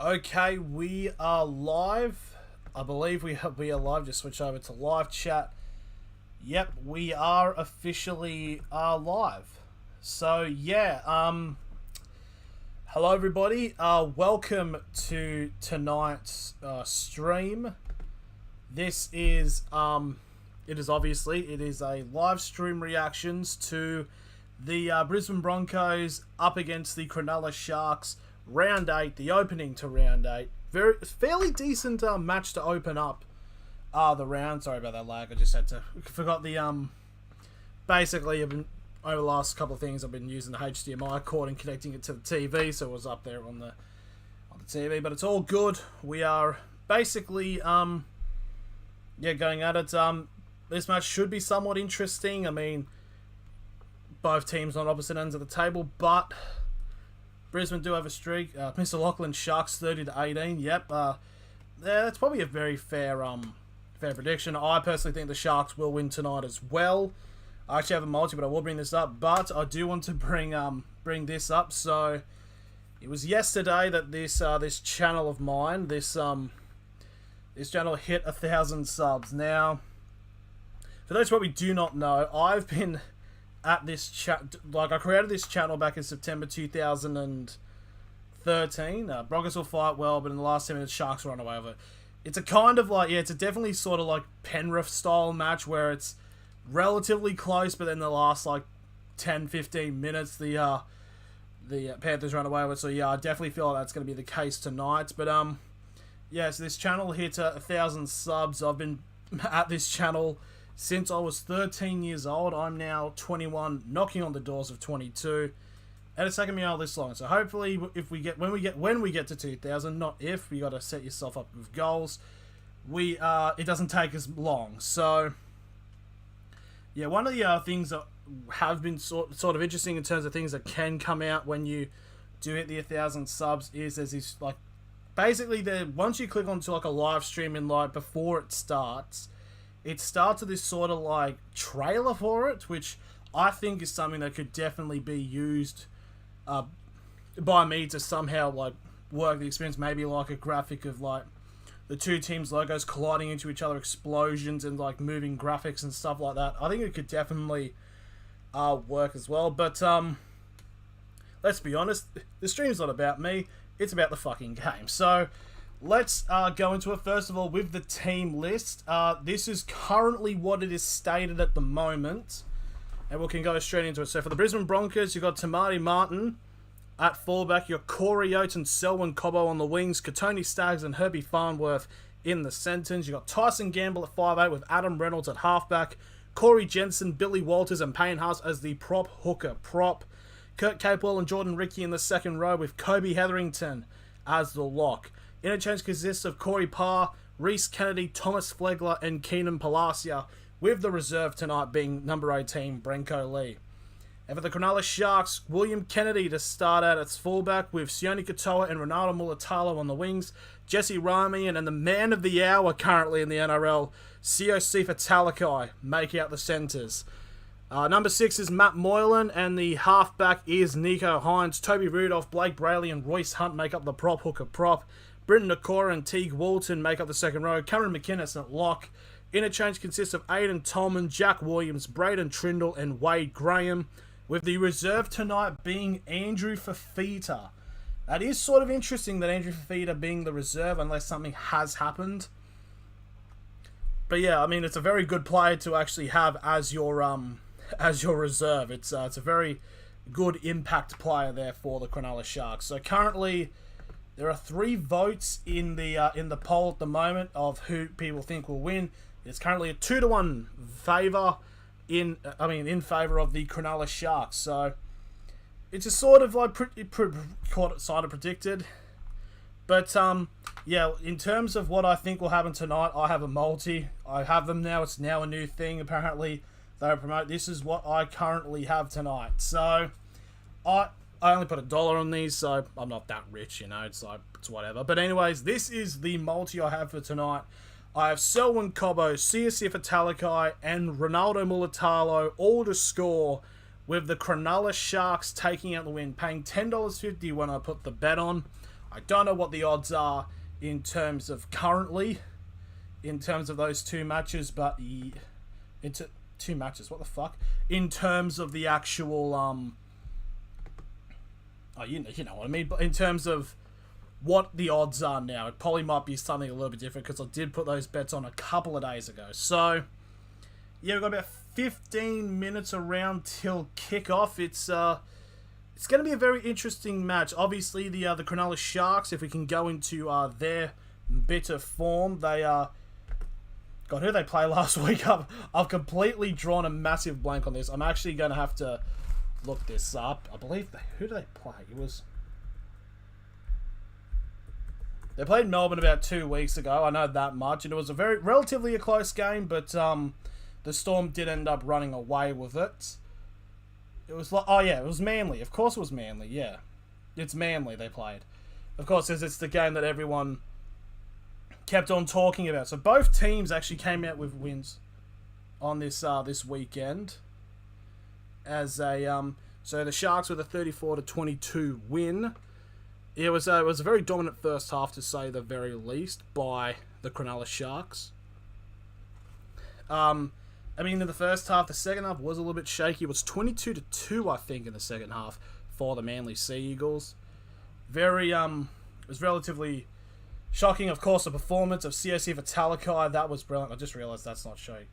Okay, we are live. I believe we are live. Just switch over to live chat. Yep, we are officially live. So yeah, hello everybody. Welcome to tonight's stream. This is it is a live stream reactions to the Brisbane Broncos up against the Cronulla Sharks. Round 8, the opening to round 8. Fairly decent match to open up the round. Sorry about that lag. I just forgot the basically I've been over the last couple of things I've been using the HDMI cord and connecting it to the TV, so it was up there on the TV, but it's all good. We are basically going at it. This match should be somewhat interesting. I mean, both teams on opposite ends of the table, but Brisbane do have a streak. Mr. Lachlan, Sharks 30-18. Yep. That's probably a very fair prediction. I personally think the Sharks will win tonight as well. I actually have a multi, but I will bring this up. But I do want to bring this up. So it was yesterday that this channel of mine, this channel hit 1,000 subs. Now, for those who probably do not know, I've been at this chat, like I created this channel back in September 2013. Broncos will fight well, but in the last 10 minutes, Sharks run away with it. It's a kind of like, it's a definitely sort of like Penrith style match where it's relatively close, but then the last like 10-15 minutes, the Panthers run away with it. So yeah, I definitely feel like that's going to be the case tonight. But so this channel hit 1,000 subs. I've been at this channel since I was 13 years old. I'm now 21, knocking on the doors of 22, and it's taken me all this long. So hopefully, when we get to 2,000, not if, you got to set yourself up with goals. It doesn't take as long. So yeah, one of the things that have been sort of interesting in terms of things that can come out when you do hit the 1,000 subs is there's this like basically once you click onto like a live stream and like before it starts with this sort of like trailer for it, which I think is something that could definitely be used by me to somehow like work the experience. Maybe like a graphic of like the two teams' logos colliding into each other, explosions and like moving graphics and stuff like that. I think it could definitely work as well. But let's be honest, the stream's not about me. It's about the fucking game. So let's go into it. First of all, with the team list. This is currently what it is stated at the moment. And we can go straight into it. So for the Brisbane Broncos, you've got Tamati Martin at fullback. You've got Corey Oates and Selwyn Cobbo on the wings. Katoni Staggs and Herbie Farnworth in the centres. You've got Tyson Gamble at 5'8" with Adam Reynolds at halfback. Corey Jensen, Billy Walters and Payne Haas as the prop hooker prop. Kurt Capewell and Jordan Rickey in the second row with Kobe Hetherington as the lock. Interchange consists of Corey Parr, Reece Kennedy, Thomas Flegler, and Keenan Palacia, with the reserve tonight being number 18, Brenko Lee. And for the Cronulla Sharks, William Kennedy to start out at fullback with Sione Katoa and Ronaldo Mulatalo on the wings, Jesse Ramian and the man of the hour currently in the NRL, Siosifa Talakai, make out the centres. Number 6 is Matt Moylan, and the halfback is Nico Hines. Toby Rudolph, Blake Brayley, and Royce Hunt make up the prop hooker prop. Britton Nakora and Teague Walton make up the second row. Cameron McInnes at lock. Interchange consists of Aidan Tolman, Jack Williams, Braden Trindle, and Wade Graham, with the reserve tonight being Andrew Fafita. That is sort of interesting that Andrew Fafita being the reserve, unless something has happened. But yeah, I mean, it's a very good player to actually have as your reserve. It's a very good impact player there for the Cronulla Sharks. So currently, there are 3 votes in the poll at the moment of who people think will win. It's currently a 2-1 favour in favour of the Cronulla Sharks. So it's a sort of like sort of predicted. But yeah, in terms of what I think will happen tonight, I have a multi. I have them now. It's now a new thing. Apparently, they promote. This is what I currently have tonight. So I only put $1 on these, so I'm not that rich, you know. It's like, it's whatever. But anyways, this is the multi I have for tonight. I have Selwyn Cobbo, Siosifa Talakai, and Ronaldo Mulatalo all to score, with the Cronulla Sharks taking out the win, paying $10.50 when I put the bet on. I don't know what the odds are in terms of currently, in terms of those two matches, but into two matches, what the fuck? In terms of the actual, you know what I mean, but in terms of what the odds are now, it probably might be something a little bit different, because I did put those bets on a couple of days ago. So, yeah, we've got about 15 minutes around till kickoff. It's going to be a very interesting match. Obviously, the Cronulla Sharks, if we can go into their bit of form, they God, who did they play last week? I've completely drawn a massive blank on this. I'm actually going to have to look this up. I believe who did they play? They played Melbourne about 2 weeks ago. I know that much, and it was a relatively close game, but the Storm did end up running away with it. It was like, it was Manly. Of course, it was Manly. Yeah, it's Manly they played. Of course, it's the game that everyone kept on talking about. So both teams actually came out with wins on this weekend. As so the Sharks with a 34-22 win. It was a very dominant first half, to say the very least, by the Cronulla Sharks. I mean, in the first half, the second half was a little bit shaky. It was 22-2, I think, in the second half for the Manly Sea Eagles. It was relatively shocking, of course, the performance of CSC Vitalikai. That was brilliant. I just realised that's not showing.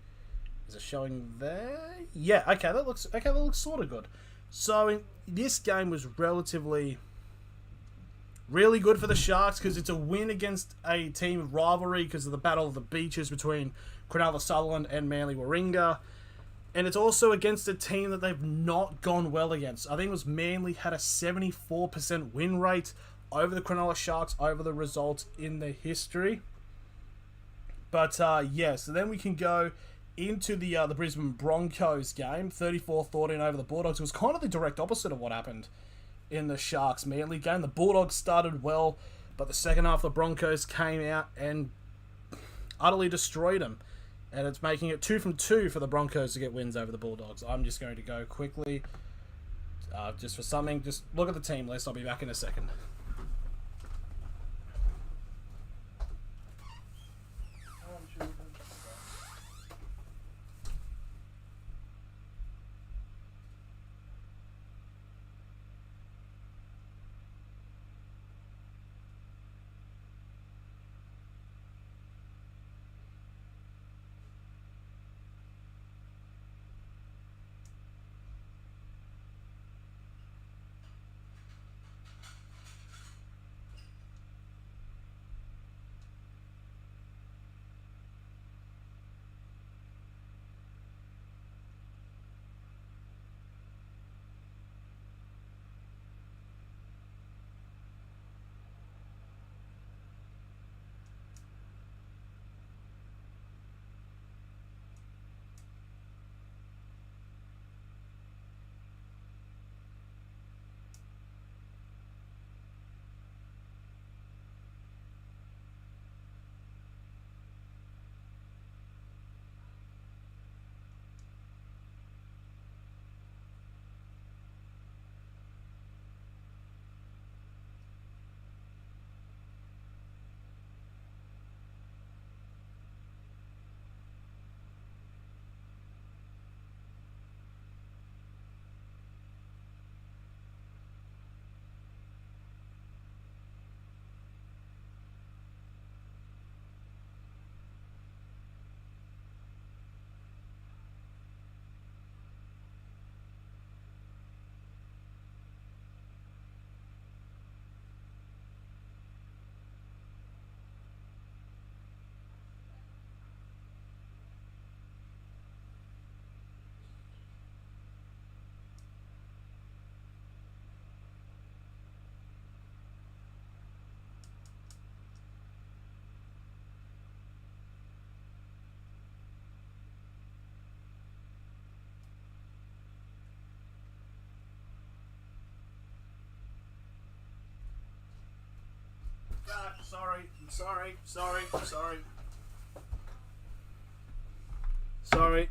Is it showing there? Yeah, okay, that looks sort of good. So, this game was really good for the Sharks, because it's a win against a team of rivalry because of the Battle of the Beaches between Cronulla Sutherland and Manly Warringah. And it's also against a team that they've not gone well against. I think it was Manly had a 74% win rate over the Cronulla Sharks over the results in the history. But, yeah, so then we can go into the Brisbane Broncos game, 34-14 over the Bulldogs. It was kind of the direct opposite of what happened in the Sharks-Manly game. The Bulldogs started well, but the second half the Broncos came out and utterly destroyed them. And it's making it 2 from 2 for the Broncos to get wins over the Bulldogs. I'm just going to go quickly, just for something. Just look at the team list. I'll be back in a second.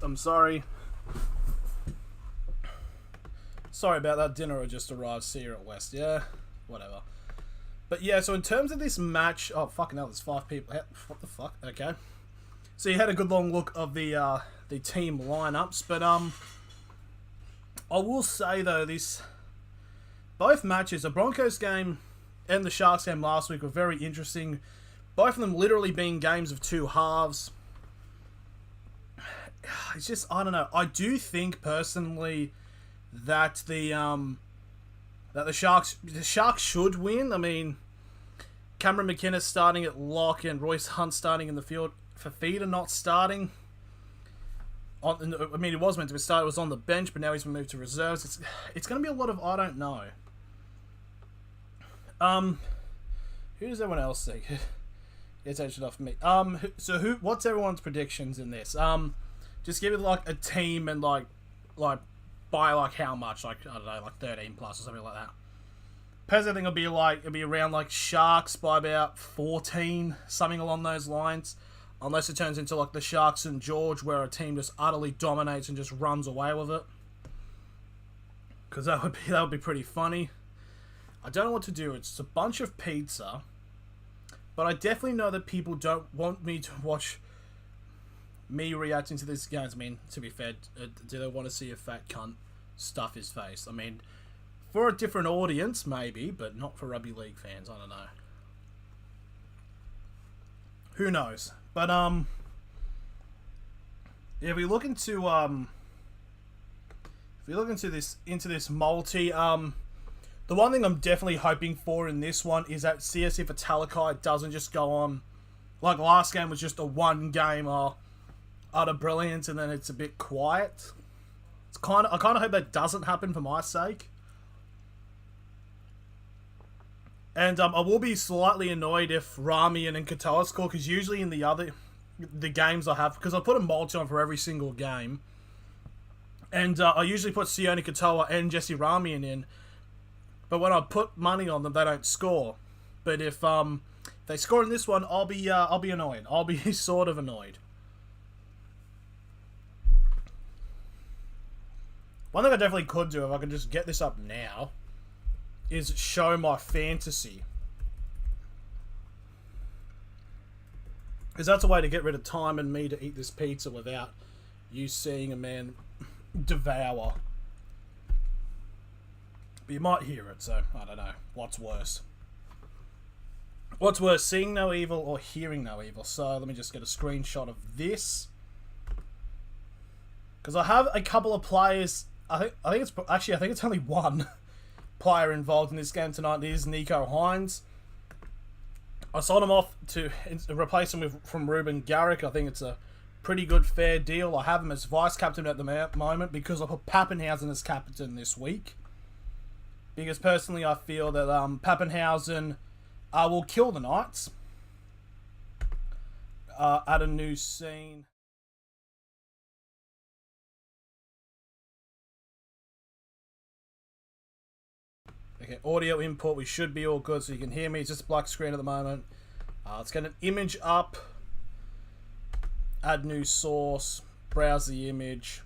I'm sorry. Sorry about that. Dinner just arrived. See you at West. Yeah, whatever. But yeah, so in terms of this match, oh fucking hell, there's 5 people. What the fuck? Okay, so you had a good long look of the team lineups, but I will say though, both matches, the Broncos game and the Sharks game last week, were very interesting. Both of them literally being games of 2 halves. It's just, I don't know. I do think personally that the Sharks should win. I mean, Cameron McKenna starting at lock and Royce Hunt starting in the field. Fafita not starting. I mean, it was meant to be started. It was on the bench, but now he's been moved to reserves. It's going to be a lot of I don't know. Who does everyone else think? It's actually off me. So what's everyone's predictions in this? Just give it like a team and like by like how much? Like, I don't know, like 13 plus or something like that. Personally, I think it'll be around like Sharks by about 14, something along those lines. Unless it turns into like the Sharks and George, where a team just utterly dominates and just runs away with it. Because that would be pretty funny. I don't know what to do. It's a bunch of pizza. But I definitely know that people don't want me to watch me reacting to these games. I mean, to be fair, do they want to see a fat cunt stuff his face? I mean, for a different audience, maybe, but not for rugby league fans. I don't know. Who knows? But if we look into this multi, the one thing I'm definitely hoping for in this one is that CSC for Talakai doesn't just go on like last game was just a one game utter brilliance and then it's a bit quiet. I kind of hope that doesn't happen for my sake. And I will be slightly annoyed if Ramian and Katoa score, because usually in the games I have, because I put a multi on for every single game, and I usually put Sione Katoa and Jesse Ramian in, but when I put money on them, they don't score. But if they score in this one, I'll be annoyed. I'll be sort of annoyed. One thing I definitely could do, if I could just get this up now, is show my fantasy. Because that's a way to get rid of time and me to eat this pizza without you seeing a man devour. But you might hear it, so I don't know. What's worse? What's worse, seeing no evil or hearing no evil? So let me just get a screenshot of this. Because I have a couple of players. I think it's only one player involved in this game tonight. It is Nico Hines. I sold him off to replace him from Ruben Garrick. I think it's a pretty good, fair deal. I have him as vice captain at the moment because I put Pappenhausen as captain this week. Because personally, I feel that Pappenhausen will kill the Knights. Add a new scene. Okay, audio input, we should be all good so you can hear me. It's just a black screen at the moment. Let's get an image up. Add new source. Browse the image.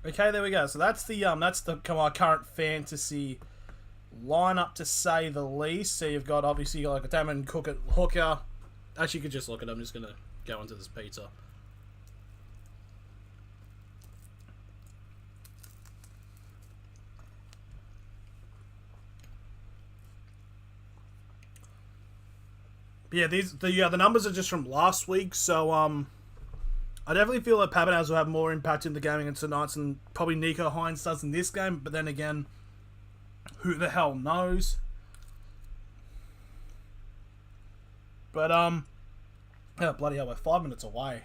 Okay, there we go. So that's the current fantasy lineup, to say the least. So you've got obviously like a Damon Cook at hooker. Actually, you could just look at it. I'm just gonna go into this pizza. But yeah, the numbers are just from last week, so I definitely feel that Pappenhausen will have more impact in the game against the Knights than probably Nico Hines does in this game. But then again, who the hell knows? But oh, bloody hell, we're 5 minutes away.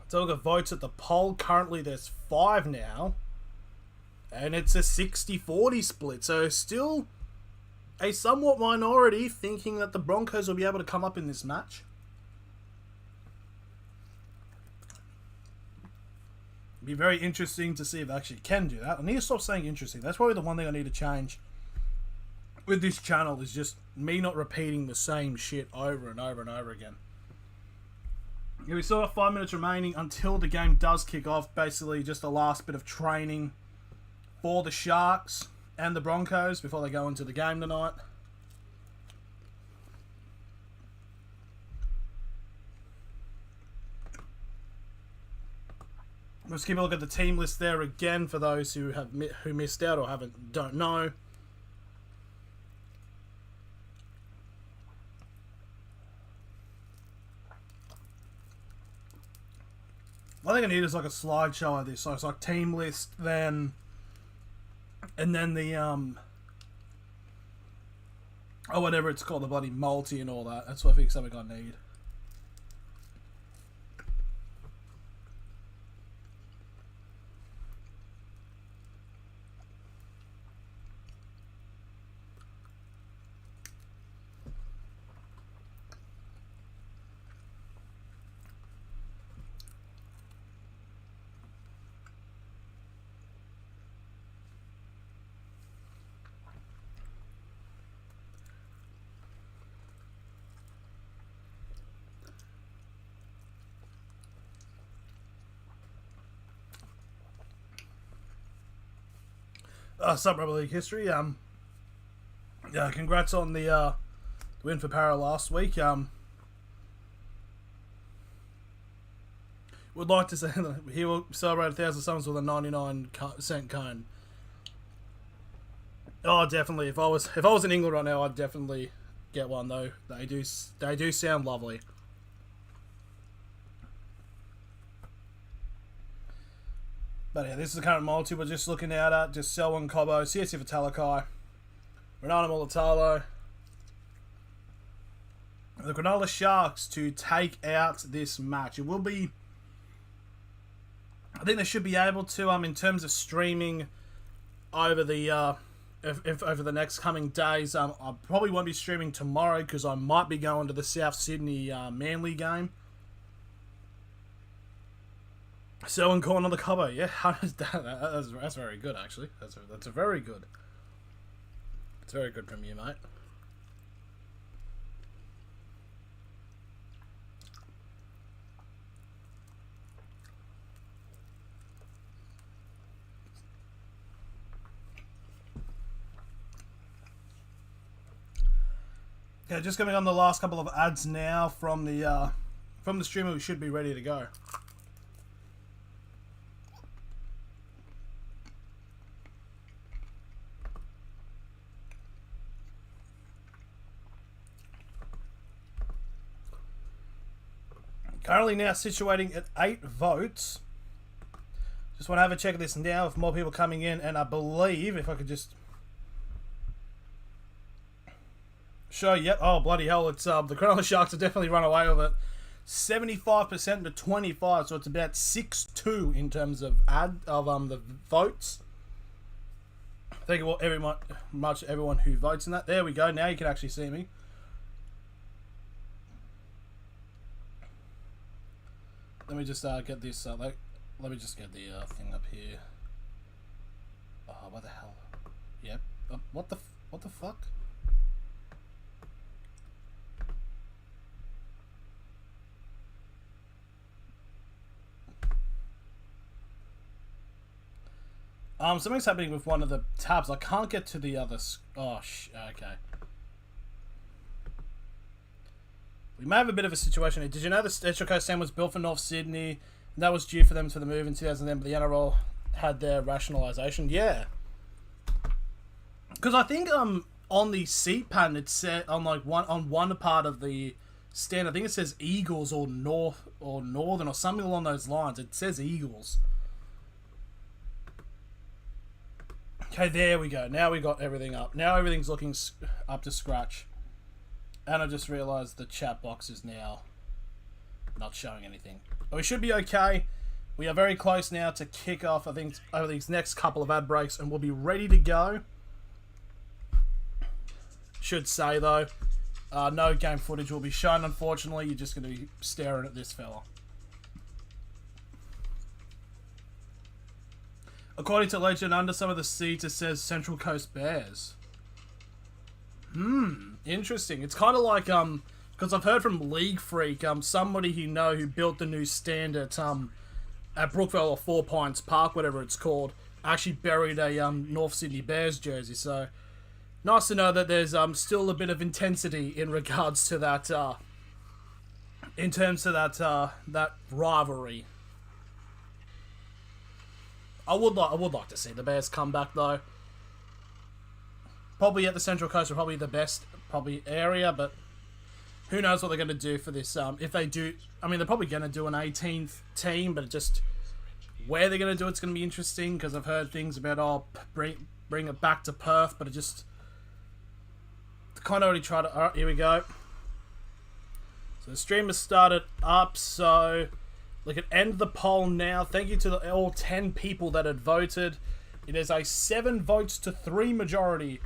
So look at votes at the poll. Currently there's 5 now. And it's a 60-40 split. So still a somewhat minority thinking that the Broncos will be able to come up in this match. It'll be very interesting to see if they actually can do that. I need to stop saying interesting. That's probably the one thing I need to change with this channel is just me not repeating the same shit over and over and over again. Yeah, we still have 5 minutes remaining until the game does kick off. Basically, just the last bit of training for the Sharks and the Broncos before they go into the game tonight. Let's keep a look at the team list there again for those who missed out or don't know. I think I need is like a slideshow of this. So it's like team list, then and then the whatever it's called, the bloody multi and all that. That's what I think something I need. Sub Rugby League history. Yeah, congrats on the win for Para last week. Would like to say that he will celebrate 1,000 summons with a 99-cent cone. Oh, definitely. If I was in England right now, I'd definitely get one though. They do sound lovely. But yeah, this is the current multi we're just looking out at. Just Selwyn Cobbo, CSC for Talakai, Renata Mulatalo. The Cronulla Sharks to take out this match. It will be... I think they should be able to, in terms of streaming over the... If over the next coming days, I probably won't be streaming tomorrow because I might be going to the South Sydney Manly game. Selwyn corn on the Cobbo, yeah, that's very good actually. That's a very good. It's very good from you, mate. Okay, just coming on the last couple of ads now from the streamer. We should be ready to go. Currently now situating at 8 votes. Just want to have a check of this now with more people coming in, and I believe if I could just show, yep, oh bloody hell, it's the Cronulla Sharks have definitely run away with it. 75% to 25, so it's about 6-2 in terms of the votes. Thank you all, everyone who votes in that. There we go. Now you can actually see me. Let me just get this. Let me just get the thing up here. Oh, what the hell? Yep. What the fuck? Something's happening with one of the tabs. I can't get to the other. Oh, okay. We may have a bit of a situation here. Did you know the Extra Coast stand was built for North Sydney? And that was due for them for the move in 2010, but the NRL had their rationalisation. Yeah. Because I think on the seat pattern it said on one part of the stand, I think it says Eagles or North or Northern or something along those lines. It says Eagles. Okay, there we go. Now we got everything up. Now everything's looking up to scratch. And I just realised the chat box is now not showing anything. But we should be okay. We are very close now to kick off, I think, over these next couple of ad breaks, and we'll be ready to go. Should say, though, no game footage will be shown, unfortunately. You're just going to be staring at this fella. According to legend, under some of the seats it says Central Coast Bears. Interesting. It's kind of like, because I've heard from League Freak, somebody you know who built the new stand at Brookvale or Four Pines Park, whatever it's called, actually buried a North Sydney Bears jersey. So nice to know that there's still a bit of intensity in regards to that, in terms of that rivalry. I would like to see the Bears come back though. Probably at the Central Coast are probably the best area, but who knows what they're going to do for this. If they do, I mean, they're probably going to do an 18th team, but just where they're going to do it's going to be interesting, because I've heard things about, bring it back to Perth, but it just kind of already tried to... Alright, here we go. So the stream has started up, so we can end the poll now. Thank you to all 10 people that had voted. It is a 7 votes to 3 majority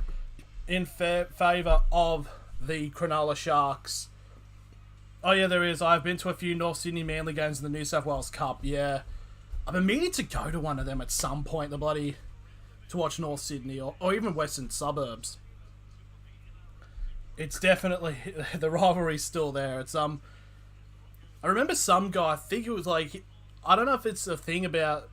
in favour of the Cronulla Sharks. Oh yeah, there is. I've been to a few North Sydney Manly games in the New South Wales Cup. Yeah, I've been meaning to go to one of them at some point. To watch North Sydney or even Western Suburbs. It's definitely, the rivalry's still there. It's I remember some guy, I think it was like, I don't know if it's a thing about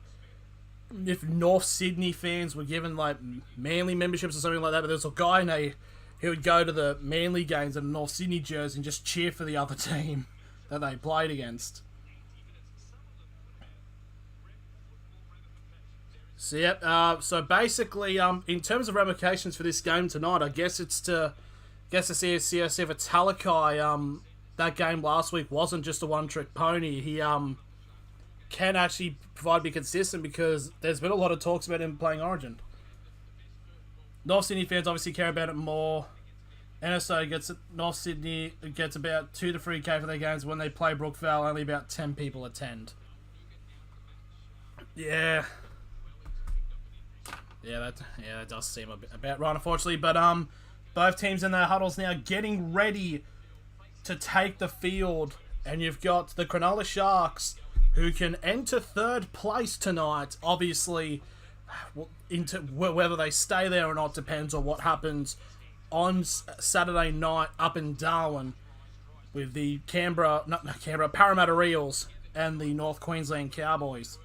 if North Sydney fans were given like Manly memberships or something like that, but there was a guy who would go to the Manly games in a North Sydney jersey and just cheer for the other team that they played against. So yep, so basically, in terms of ramifications for this game tonight, I guess it's to see if Talakai, that game last week wasn't just a one-trick pony. He can actually be consistent, because there's been a lot of talks about him playing Origin. North Sydney fans obviously care about it more. NSO North Sydney gets about 2 to 3K for their games. When they play Brookvale, only about 10 people attend. Yeah. Yeah, that does seem about right, unfortunately. But both teams in their huddles now getting ready to take the field. And you've got the Cronulla Sharks, who can enter 3rd place tonight. Obviously, into whether they stay there or not depends on what happens on Saturday night up in Darwin with the Parramatta Eels and the North Queensland Cowboys.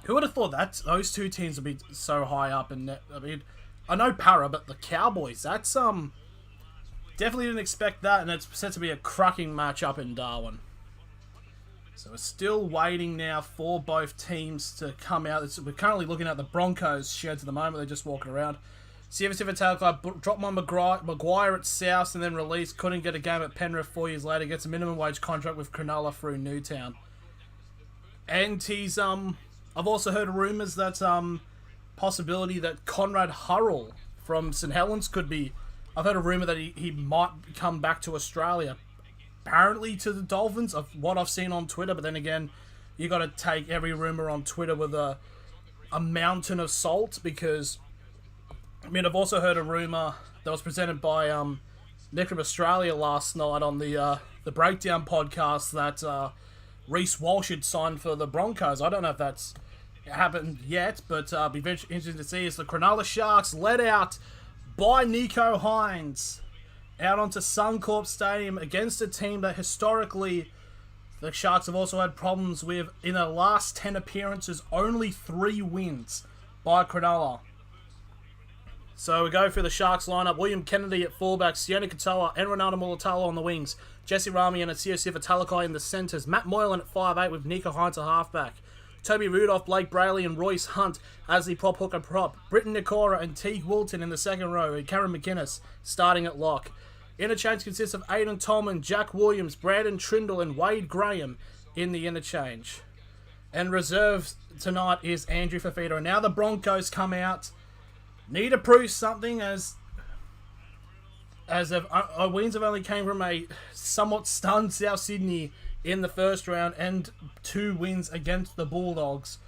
Who would have thought that those two teams would be so high up? And I mean, I know Para, but the Cowboys, that's definitely didn't expect that, and it's set to be a cracking match up in Darwin. So we're still waiting now for both teams to come out. We're currently looking at the Broncos sheds at the moment. They're just walking around. Siva Talakai dropped my Maguire at South and then released. Couldn't get a game at Penrith 4 years later. Gets a minimum wage contract with Cronulla through Newtown. And he's I've also heard rumours that possibility that Conrad Hurrell from St Helens could be. I've heard a rumour that he might come back to Australia. Apparently to the Dolphins, of what I've seen on Twitter, but then again, you got to take every rumour on Twitter with a mountain of salt, because I mean, I've also heard a rumour that was presented by Nick from Australia last night on the Breakdown podcast that Reece Walsh had signed for the Broncos. I don't know if that's happened yet, but be very interesting to see as the Cronulla Sharks led out by Nico Hines out onto Suncorp Stadium against a team that historically the Sharks have also had problems with. In their last 10 appearances, only 3 wins by Cronulla. So we go through the Sharks lineup. William Kennedy at fullback, Sione Katoa and Ronaldo Mulatalo on the wings. Jesse Rami and Siva Talakai in the centres. Matt Moylan at 5'8" with Nico Hines at halfback. Toby Rudolph, Blake Brayley and Royce Hunt as the prop hooker prop. Britton Nikora and Teague Wilton in the second row. And Karen McInnes starting at lock. Interchange consists of Aidan Tolman, Jack Williams, Brandon Trindle and Wade Graham in the interchange. And reserves tonight is Andrew Fafita. And now the Broncos come out. Need to prove something as wins have only came from a somewhat stunned South Sydney in the first round and 2 wins against the Bulldogs.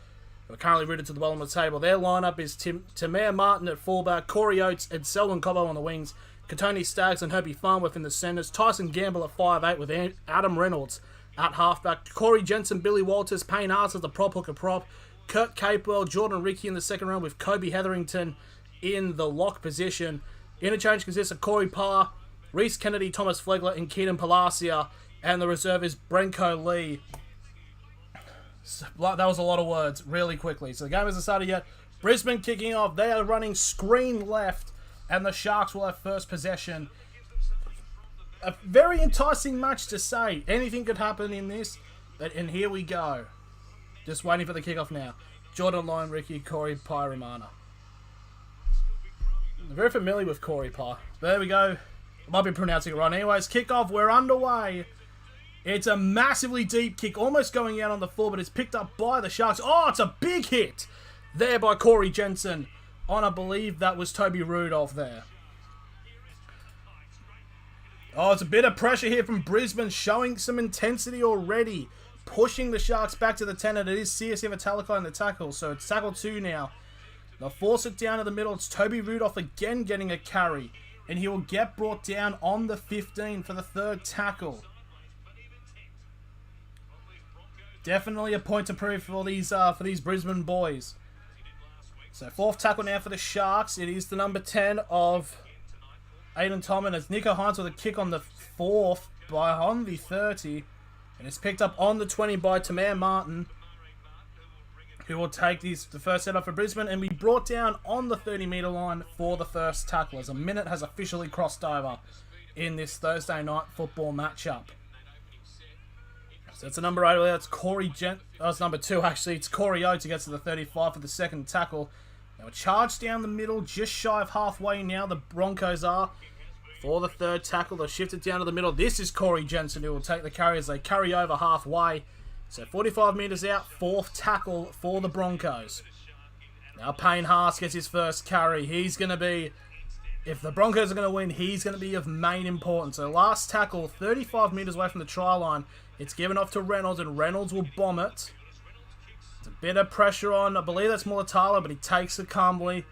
We're currently rooted to the bottom of the table. Their lineup is Tamir Martin at fullback, Corey Oates and Selwyn Cobbo on the wings, Katoni Staggs and Herbie Farnworth in the centres, Tyson Gamble at 5'8" with Adam Reynolds at halfback, Corey Jensen, Billy Walters, Payne Haas as the prop hooker prop, Kurt Capewell, Jordan Rickey in the second round with Kobe Hetherington in the lock position. Interchange consists of Corey Parr, Reece Kennedy, Thomas Flegler, and Keenan Palacia, and the reserve is Brenko Lee. So, that was a lot of words, really quickly. So the game hasn't started yet. Brisbane kicking off. They are running screen left, and the Sharks will have first possession. A very enticing match to say. Anything could happen in this, and here we go. Just waiting for the kickoff now. Jordan Lyon, Ricky, Corey Parr, Romana. I'm very familiar with Corey Parr. There we go. I might be pronouncing it wrong. Anyways, kickoff. We're underway. It's a massively deep kick, almost going out on the floor, but it's picked up by the Sharks. Oh, it's a big hit there by Corey Jensen on, I believe that was Toby Rudolph there. Oh, it's a bit of pressure here from Brisbane, showing some intensity already. Pushing the Sharks back to the 10, and it is CSF Italica in the tackle. So it's tackle 2 now. They'll force it down to the middle. It's Toby Rudolph again getting a carry. And he will get brought down on the 15 for the 3rd tackle. Definitely a point to prove for these Brisbane boys. So 4th tackle now for the Sharks. It is the number 10 of Aiden Tolman, as Nico Hines with a kick on the 4th on the 30. And it's picked up on the 20 by Tamir Martin, who will take the first set up for Brisbane, and be brought down on the 30-metre line for the first tackle, as a minute has officially crossed over in this Thursday night football matchup. So it's a number 8. That's Corey that's number 2 actually. It's Corey Oates who gets to the 35 for the second tackle. Now a charge down the middle, just shy of halfway now. The Broncos are for the 3rd tackle. They'll shift it down to the middle. This is Corey Jensen who will take the carry as they carry over halfway. So 45 metres out, 4th tackle for the Broncos. Now Payne Haas gets his first carry. He's going to be, if the Broncos are going to win, he's going to be of main importance. So last tackle, 35 metres away from the try line. It's given off to Reynolds, and Reynolds will bomb it. It's a bit of pressure on, I believe that's Mulatalo, but he takes it calmly.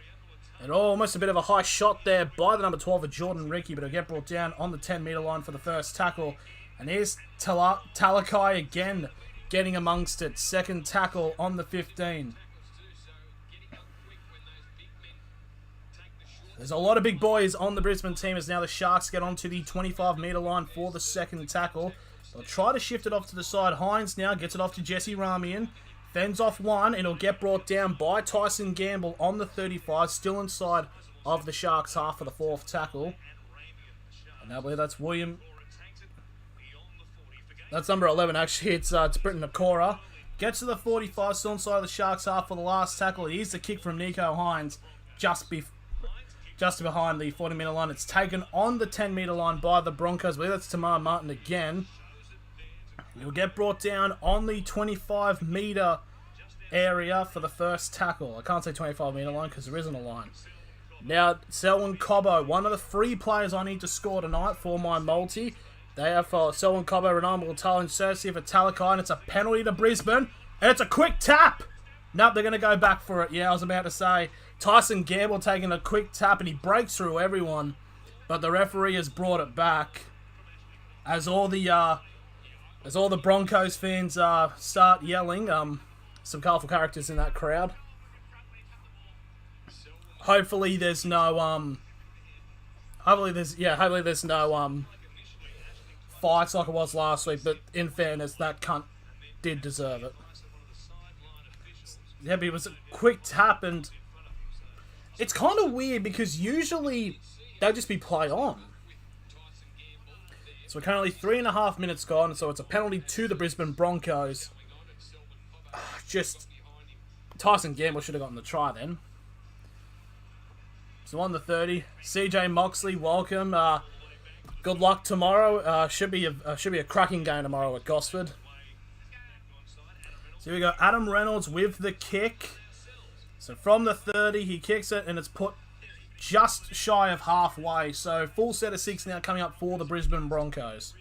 And almost a bit of a high shot there by the number 12 of Jordan Ricky, but it'll get brought down on the 10-metre line for the first tackle. And here's Talakai again, getting amongst it. 2nd tackle on the 15. There's a lot of big boys on the Brisbane team as now the Sharks get onto the 25-metre line for the 2nd tackle. They'll try to shift it off to the side. Hines now gets it off to Jesse Ramian. Fends off one, and it'll get brought down by Tyson Gamble on the 35, still inside of the Sharks half for the 4th tackle. And I believe that's William. That's number 11, actually. It's Britton Nakora. Gets to the 45, still inside the Sharks half for the last tackle. It is the kick from Nico Hines, just behind the 40-metre line. It's taken on the 10-metre line by the Broncos. I believe that's Tamar Martin again. He'll get brought down on the 25-metre area for the first tackle. I can't say 25-metre line because there isn't a line. Now, Selwyn Cobbo, one of the 3 players I need to score tonight for my multi. They have for Selwyn Cobbo, Renan Multala, and Cersei for Talakai, and it's a penalty to Brisbane. And it's a quick tap! Nope, they're going to go back for it. Yeah, I was about to say, Tyson Gamble taking a quick tap, and he breaks through everyone. But the referee has brought it back. As all the Broncos fans start yelling, some colourful characters in that crowd. Hopefully there's no fights like it was last week, but in fairness, that cunt did deserve it. Yeah, but it was a quick tap, and it's kind of weird because usually they'll just be play on. So we're currently 3.5 minutes gone, so it's a penalty to the Brisbane Broncos. Just Tyson Gamble should have gotten the try then. So on the 30, CJ Moxley, welcome. Good luck tomorrow. Should be a cracking game tomorrow at Gosford. So here we go. Adam Reynolds with the kick. So from the 30, he kicks it, and it's put just shy of halfway. So full set of 6 now coming up for the Brisbane Broncos.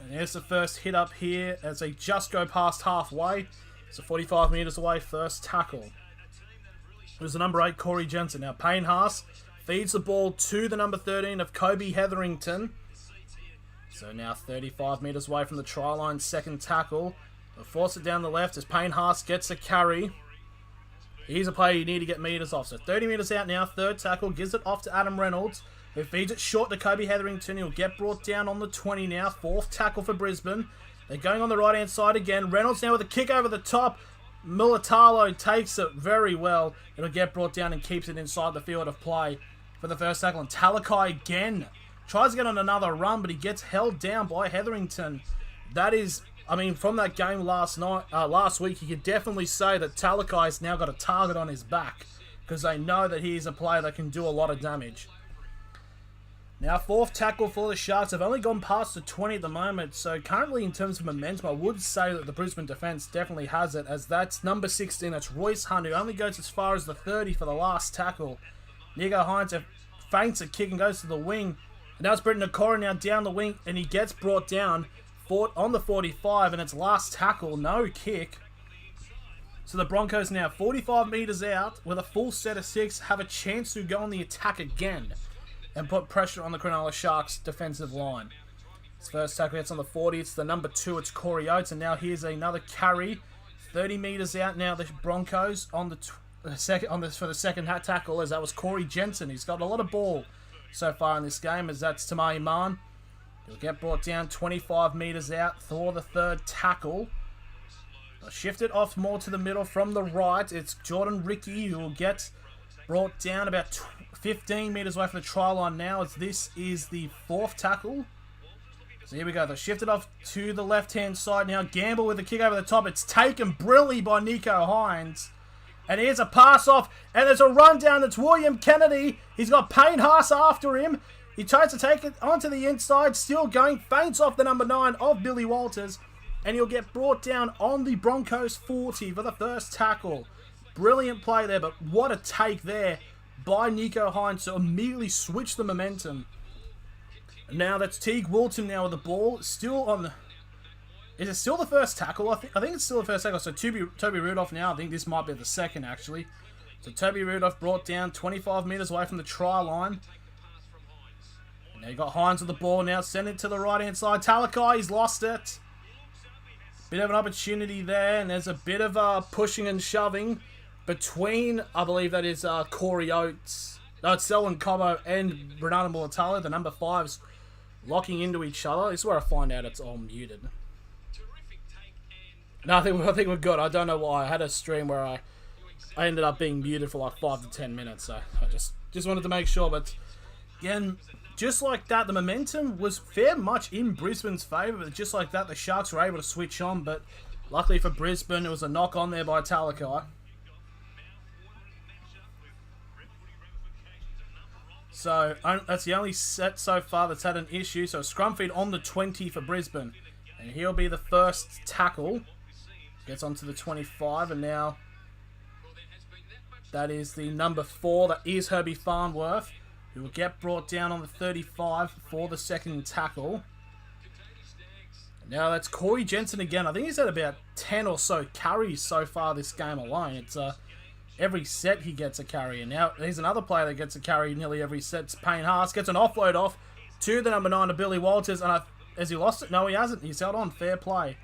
And here's the first hit up here as they just go past halfway. So 45 metres away, first tackle. There's the number 8, Corey Jensen. Now Payne Haas feeds the ball to the number 13 of Kobe Hetherington. So now 35 metres away from the try line, second tackle. They'll force it down the left as Payne Haas gets a carry. He's a player you need to get metres off. So 30 metres out now. Third tackle. Gives it off to Adam Reynolds, who feeds it short to Kobe Hetherington. He'll get brought down on the 20 now. Fourth tackle for Brisbane. They're going on the right-hand side again. Reynolds now with a kick over the top. Mulatalo takes it very well. It'll get brought down and keeps it inside the field of play for the first tackle. And Talakai again tries to get on another run, but he gets held down by Hetherington. That is, I mean, from that game last week, you could definitely say that Talakai's now got a target on his back because they know that he's a player that can do a lot of damage. Now, fourth tackle for the Sharks. Have only gone past the 20 at the moment, so currently in terms of momentum, I would say that the Brisbane defence definitely has it, as that's number 16, that's Royce Hunt, who only goes as far as the 30 for the last tackle. Nico Hines feints a kick and goes to the wing. And now it's Britton Okora now down the wing, and he gets brought down on the 45, and it's last tackle, no kick. So the Broncos now 45 metres out with a full set of 6, have a chance to go on the attack again and put pressure on the Cronulla Sharks defensive line. His first tackle hits on the 40. It's the number 2. It's Corey Oates. And now here's another carry. 30 metres out now. The Broncos on the second tackle, as that was Corey Jensen. He's got a lot of ball so far in this game, as that's Tamai Man. He'll get brought down 25 metres out for the third tackle. They'll shift it off more to the middle from the right. It's Jordan Ricky who will get brought down about 15 metres away from the try line now, as this is the fourth tackle. So here we go. They'll shift it off to the left-hand side now. Gamble with the kick over the top. It's taken brilliantly by Nico Hines. And here's a pass off. And there's a run down. It's William Kennedy. He's got Payne Haas after him. He tries to take it onto the inside. Still going. Feints off the number 9 of Billy Walters. And he'll get brought down on the Broncos 40 for the first tackle. Brilliant play there, but what a take there by Nico Hines to immediately switch the momentum. Now that's Teague Wilton now with the ball. Still on the... Is it still the first tackle? I think it's still the first tackle. So Toby Rudolph now. I think this might be the second, actually. So Toby Rudolph brought down 25 metres away from the try line. And now you got Hines with the ball now. Send it to the right-hand side. Talakai, he's lost it. Bit of an opportunity there. And there's a bit of pushing and shoving between, I believe that is Corey Oates. No, it's Selwyn Cobbo and Renato Mulatalo. The number 5's locking into each other. This is where I find out it's all muted. No, I think we're good. I don't know why. I had a stream where I ended up being muted for like 5 to 10 minutes. So I just wanted to make sure. But again, just like that, the momentum was fair much in Brisbane's favour. But just like that, the Sharks were able to switch on. But luckily for Brisbane, it was a knock on there by Talakai. So that's the only set so far that's had an issue. So scrum feed on the 20 for Brisbane. And he'll be the first tackle. Gets onto the 25, and now that is the number 4. That is Herbie Farnworth, who will get brought down on the 35 for the second tackle. And now that's Corey Jensen again. I think he's had about 10 or so carries so far this game alone. It's every set he gets a carry. And now here's another player that gets a carry nearly every set. It's Payne Haas. Gets an offload off to the number 9 of Billy Walters. And has he lost it? No, he hasn't. He's held on. Fair play.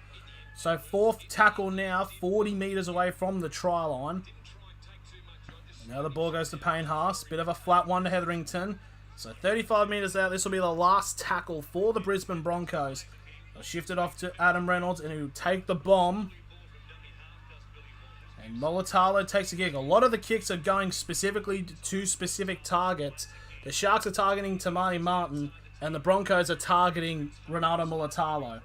So fourth tackle now, 40 metres away from the try line. Now the ball goes to Payne Haas. Bit of a flat one to Hetherington. So 35 metres out. This will be the last tackle for the Brisbane Broncos. They'll shift it off to Adam Reynolds, and he'll take the bomb. And Mulatalo takes a kick. A lot of the kicks are going specifically to specific targets. The Sharks are targeting Tamani Martin, and the Broncos are targeting Renato Mulatalo.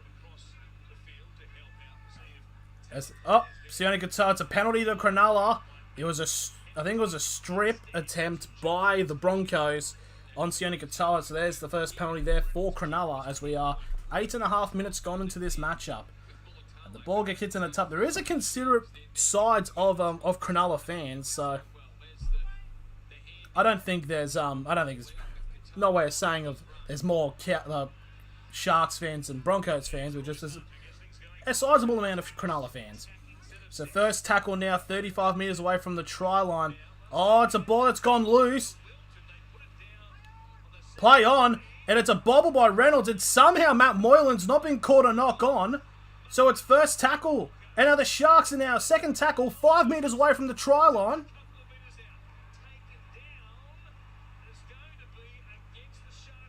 Sione Katoa, it's a penalty to Cronulla. I think it was a strip attempt by the Broncos on Sione Katoa. So there's the first penalty there for Cronulla, as we are 8.5 minutes gone into this matchup. And the ball gets hit in the top. There is a considerate sides of Cronulla fans, so I don't think there's no way of saying there's more Sharks fans and Broncos fans, but just a sizable amount of Cronulla fans. So first tackle now, 35 metres away from the try line. Oh, it's a ball that's gone loose. Play on, and it's a bobble by Reynolds. It's somehow Matt Moylan's not been caught a knock on. So it's first tackle And now the Sharks are now second tackle, 5 metres away from the try line.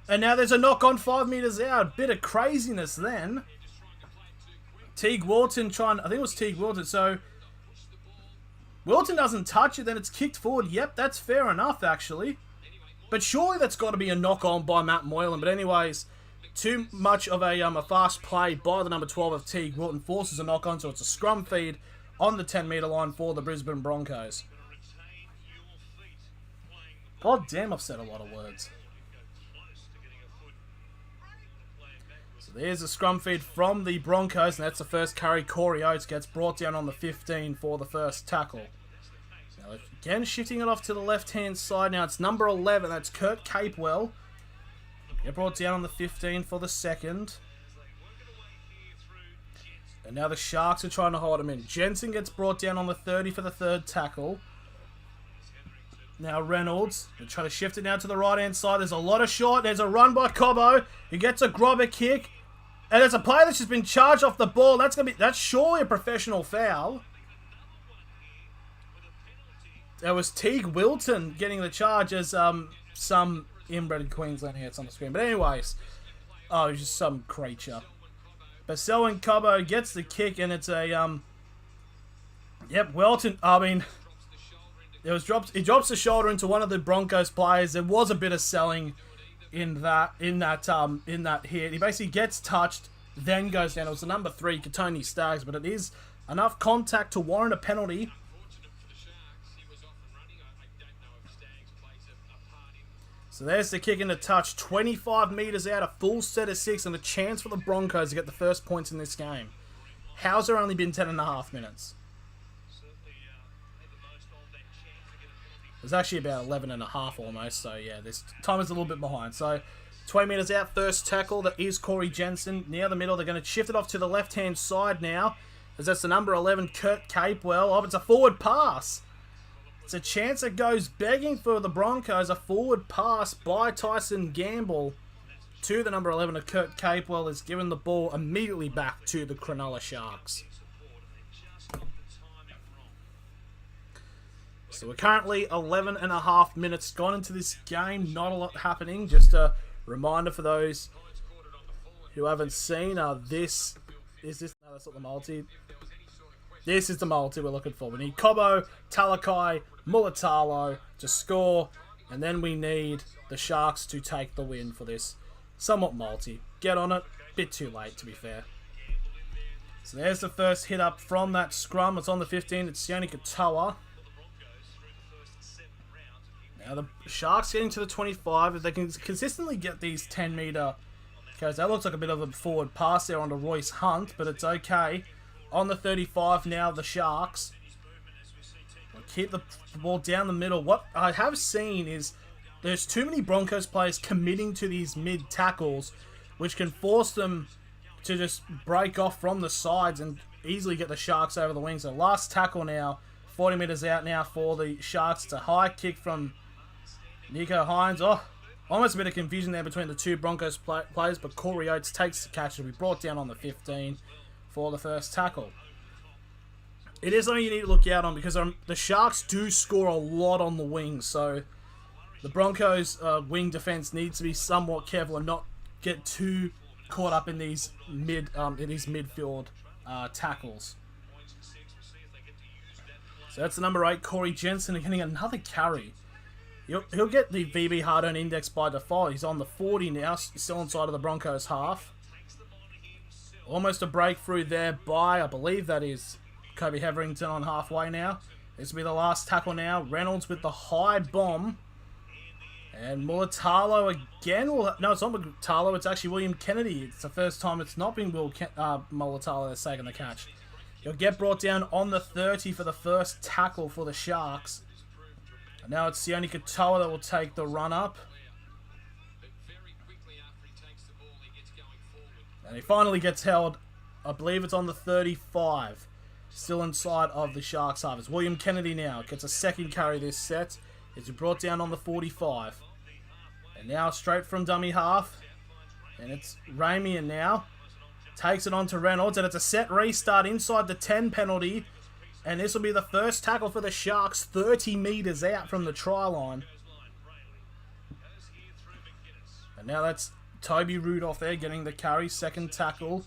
And now there's a knock on 5 metres out. Bit of craziness then. Teague Wilton trying... I think it was Teague Wilton. So, Wilton doesn't touch it, then it's kicked forward. Yep, that's fair enough, actually. But surely that's got to be a knock on by Matt Moylan. But anyways, too much of a fast play by the number 12 of Teague Wilton forces a knock on. So it's a scrum feed on the 10 metre line for the Brisbane Broncos. God damn, I've said a lot of words. So there's a scrum feed from the Broncos, and that's the first carry. Corey Oates gets brought down on the 15 for the first tackle. Now again, shifting it off to the left-hand side. Now it's number 11, that's Kurt Capewell. Get brought down on the 15 for the second. And now the Sharks are trying to hold him in. Jensen gets brought down on the 30 for the third tackle. Now Reynolds, they try to shift it now to the right-hand side. There's a lot of short. There's a run by Cobbo. He gets a grubber kick. And there's a player that's just been charged off the ball. That's surely a professional foul. There was Teague Wilton getting the charge as some inbred Queensland hits on the screen. But anyways, oh, he's just some creature. But Selwyn Cobbo gets the kick, and it's a yep, Wilton. I mean, he drops the shoulder into one of the Broncos players. There was a bit of selling in that hit. He basically gets touched, then goes down. It was the number 3, Katoni Staggs, but it is enough contact to warrant a penalty. So there's the kick in the touch, 25 metres out, a full set of 6, and a chance for the Broncos to get the first points in this game. How's there only been 10.5 minutes? It was actually about 11.5 almost, so yeah, this time is a little bit behind. So 20 metres out, first tackle, that is Corey Jensen. Near the middle, they're going to shift it off to the left-hand side now, as that's the number 11, Kurt Capewell. Oh, it's a forward pass. It's a chance that goes begging for the Broncos. A forward pass by Tyson Gamble to the number 11 of Kurt Capewell is given the ball immediately back to the Cronulla Sharks. So we're currently 11.5 minutes gone into this game. Not a lot happening. Just a reminder for those who haven't seen. This is this. No, that's not the multi. This is the multi we're looking for. We need Cobbo, Talakai, Mulatalo to score, and then we need the Sharks to take the win for this somewhat multi. Get on it. Bit too late, to be fair. So there's the first hit up from that scrum. It's on the 15. It's Sione Katoa. Now the Sharks getting to the 25. If they can consistently get these 10 metre... Because that looks like a bit of a forward pass there onto Royce Hunt, but it's okay. On the 35 now, the Sharks. We'll keep the ball down the middle. What I have seen is there's too many Broncos players committing to these mid tackles, which can force them to just break off from the sides and easily get the Sharks over the wings. So last tackle now, 40 metres out now for the Sharks. It's a high kick from Nico Hines. Oh, almost a bit of confusion there between the two Broncos players, but Corey Oates takes the catch. It'll be brought down on the 15 for the first tackle. It is something you need to look out on because the Sharks do score a lot on the wings, so the Broncos' wing defense needs to be somewhat careful and not get too caught up in these midfield tackles. So that's the number 8, Corey Jensen, getting another carry. He'll get the VB hard-earned index by default. He's on the 40 now, still inside of the Broncos half. Almost a breakthrough there by, I believe that is Kobe Hetherington on halfway now. This will be the last tackle now. Reynolds with the high bomb. And Mulatalo again. No, it's not Mulatalo. It's actually William Kennedy. It's the first time it's not been Mulatalo that's taken the catch. He'll get brought down on the 30 for the first tackle for the Sharks. And now it's Sione Katoa that will take the run up. And he finally gets held. I believe it's on the 35. Still inside of the Sharks half. It's William Kennedy now. Gets a second carry this set. It's brought down on the 45. And now straight from dummy half. And it's Ramian now. Takes it on to Reynolds, and it's a set restart inside the 10 penalty. And this will be the first tackle for the Sharks, 30 metres out from the try line. And now that's Toby Rudolph there getting the carry, second tackle.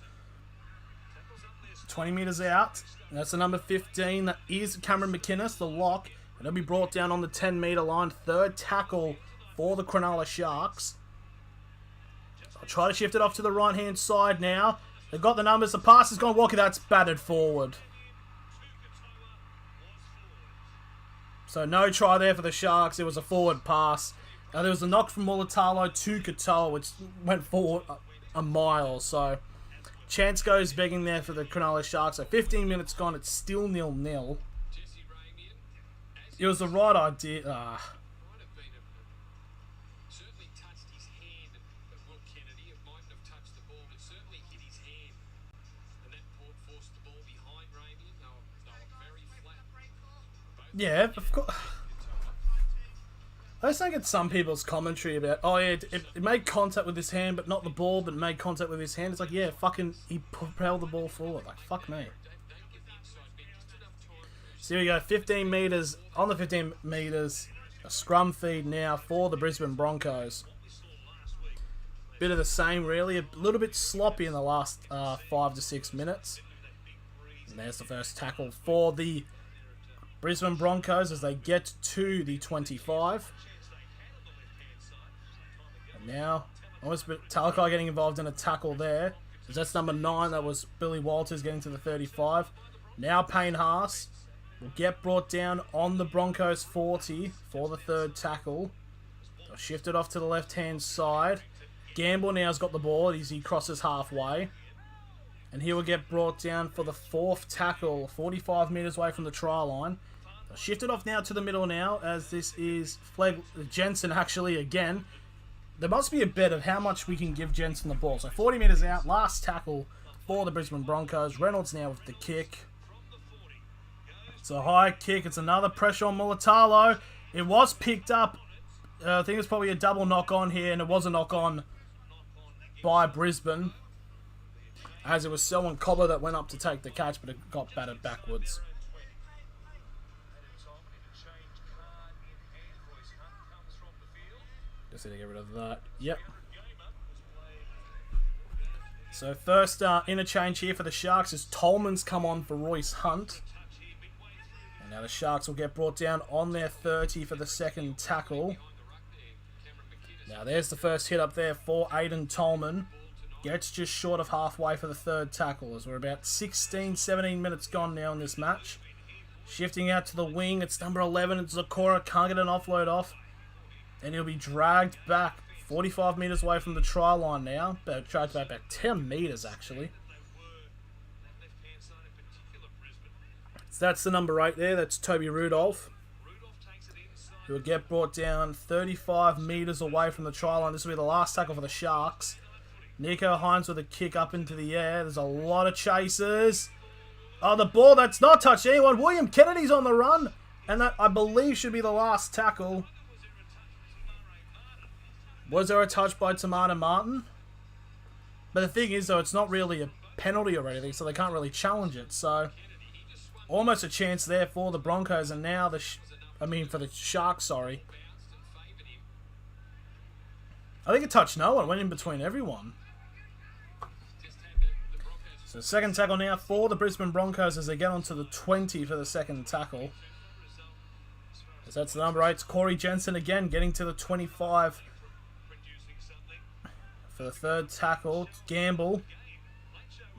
20 metres out. And that's the number 15. That is Cameron McInnes, the lock. And he'll be brought down on the 10-metre line. Third tackle for the Cronulla Sharks. I'll try to shift it off to the right-hand side now. They've got the numbers. The pass is gone. Walker, that's batted forward. So no try there for the Sharks. It was a forward pass. Now there was a knock from Mulatalo to Katoa, which went forward a mile. So chance goes begging there for the Cronulla Sharks. So 15 minutes gone. It's still 0-0. It was the right idea. Yeah, of course. I just think it's some people's commentary about, oh yeah, it made contact with his hand, but not the ball, but made contact with his hand. It's like, yeah, fucking, he propelled the ball forward. Like, fuck me. So here we go, 15 metres, on the 15 metres, a scrum feed now for the Brisbane Broncos. Bit of the same, really. A little bit sloppy in the last 5 to 6 minutes. And there's the first tackle for the Brisbane Broncos as they get to the 25. And now, almost Talakai getting involved in a tackle there. Because that's number 9. That was Billy Walters getting to the 35. Now Payne Haas will get brought down on the Broncos 40 for the third tackle. They'll shift it off to the left-hand side. Gamble now's got the ball as he crosses halfway. And he will get brought down for the fourth tackle, 45 metres away from the try line. They'll shift it off now to the middle now, as this is Jensen actually again. There must be a bet of how much we can give Jensen the ball. So 40 metres out, last tackle for the Brisbane Broncos. Reynolds now with the kick. It's a high kick. It's another pressure on Mulatalo. It was picked up. I think it's probably a double knock-on here, and it was a knock-on by Brisbane, as it was Selwyn Cobbler that went up to take the catch, but it got battered backwards. Just need to get rid of that. Yep. So first interchange here for the Sharks is Tolman's come on for Royce Hunt. And now the Sharks will get brought down on their 30 for the second tackle. Now there's the first hit up there for Aiden Tolman. Gets just short of halfway for the third tackle, as we're about 16, 17 minutes gone now in this match. Shifting out to the wing, it's number 11, it's Zakora, can't get an offload off. And he'll be dragged back 45 metres away from the try line now. Dragged back about 10 metres actually. So that's the number 8 there, that's Toby Rudolph. Who will get brought down 35 metres away from the try line. This will be the last tackle for the Sharks. Nico Hines with a kick up into the air. There's a lot of chasers. Oh, the ball that's not touched anyone. William Kennedy's on the run. And that, I believe, should be the last tackle. Was there a touch by Tamana Martin? But the thing is, though, it's not really a penalty or anything, so they can't really challenge it. So, almost a chance there for the Broncos. And now, for the Sharks, sorry. I think it touched no one. It went in between everyone. So second tackle now for the Brisbane Broncos as they get onto the 20 for the second tackle. As that's the number 8. It's Corey Jensen again getting to the 25 for the third tackle. Gamble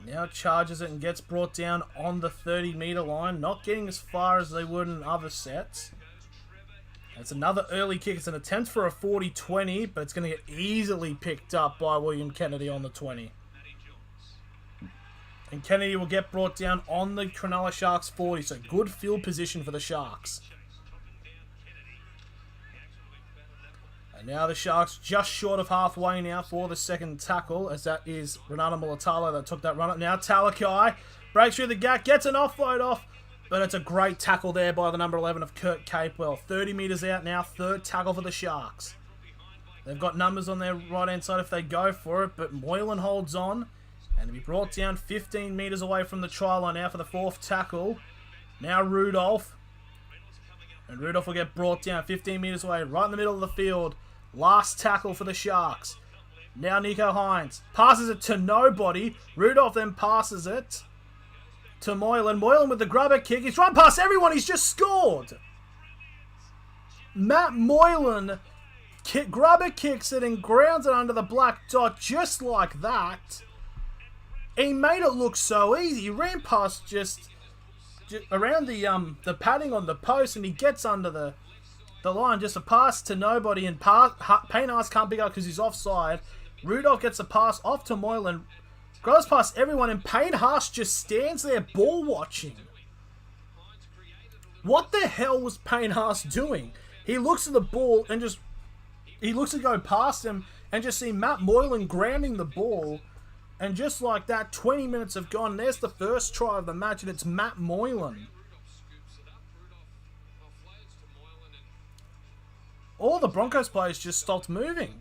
now charges it and gets brought down on the 30-metre line. Not getting as far as they would in other sets. It's another early kick. It's an attempt for a 40-20, but it's going to get easily picked up by William Kennedy on the 20. And Kennedy will get brought down on the Cronulla Sharks 40, so good field position for the Sharks. And now the Sharks just short of halfway now for the second tackle, as that is Renato Mulatalo that took that run up. Now Talakai breaks through the gap, gets an offload off. But it's a great tackle there by the number 11 of Kurt Capewell. 30 metres out now, third tackle for the Sharks. They've got numbers on their right-hand side if they go for it, but Moylan holds on. And to be brought down 15 metres away from the try line now for the fourth tackle. Now Rudolph. And Rudolph will get brought down 15 metres away, right in the middle of the field. Last tackle for the Sharks. Now Nico Hines passes it to nobody. Rudolph then passes it to Moylan. Moylan with the grubber kick. He's run past everyone. He's just scored. Matt Moylan grubber kicks it and grounds it under the black dot just like that. He made it look so easy. He ran past just around the padding on the post, and he gets under the line. Just a pass to nobody, and Payne Haas can't pick up because he's offside. Rudolph gets a pass off to Moylan, goes past everyone, and Payne Haas just stands there ball watching. What the hell was Payne Haas doing? He looks at the ball and he looks to go past him and just see Matt Moylan grounding the ball. And just like that, 20 minutes have gone. There's the first try of the match, and it's Matt Moylan. All the Broncos players just stopped moving.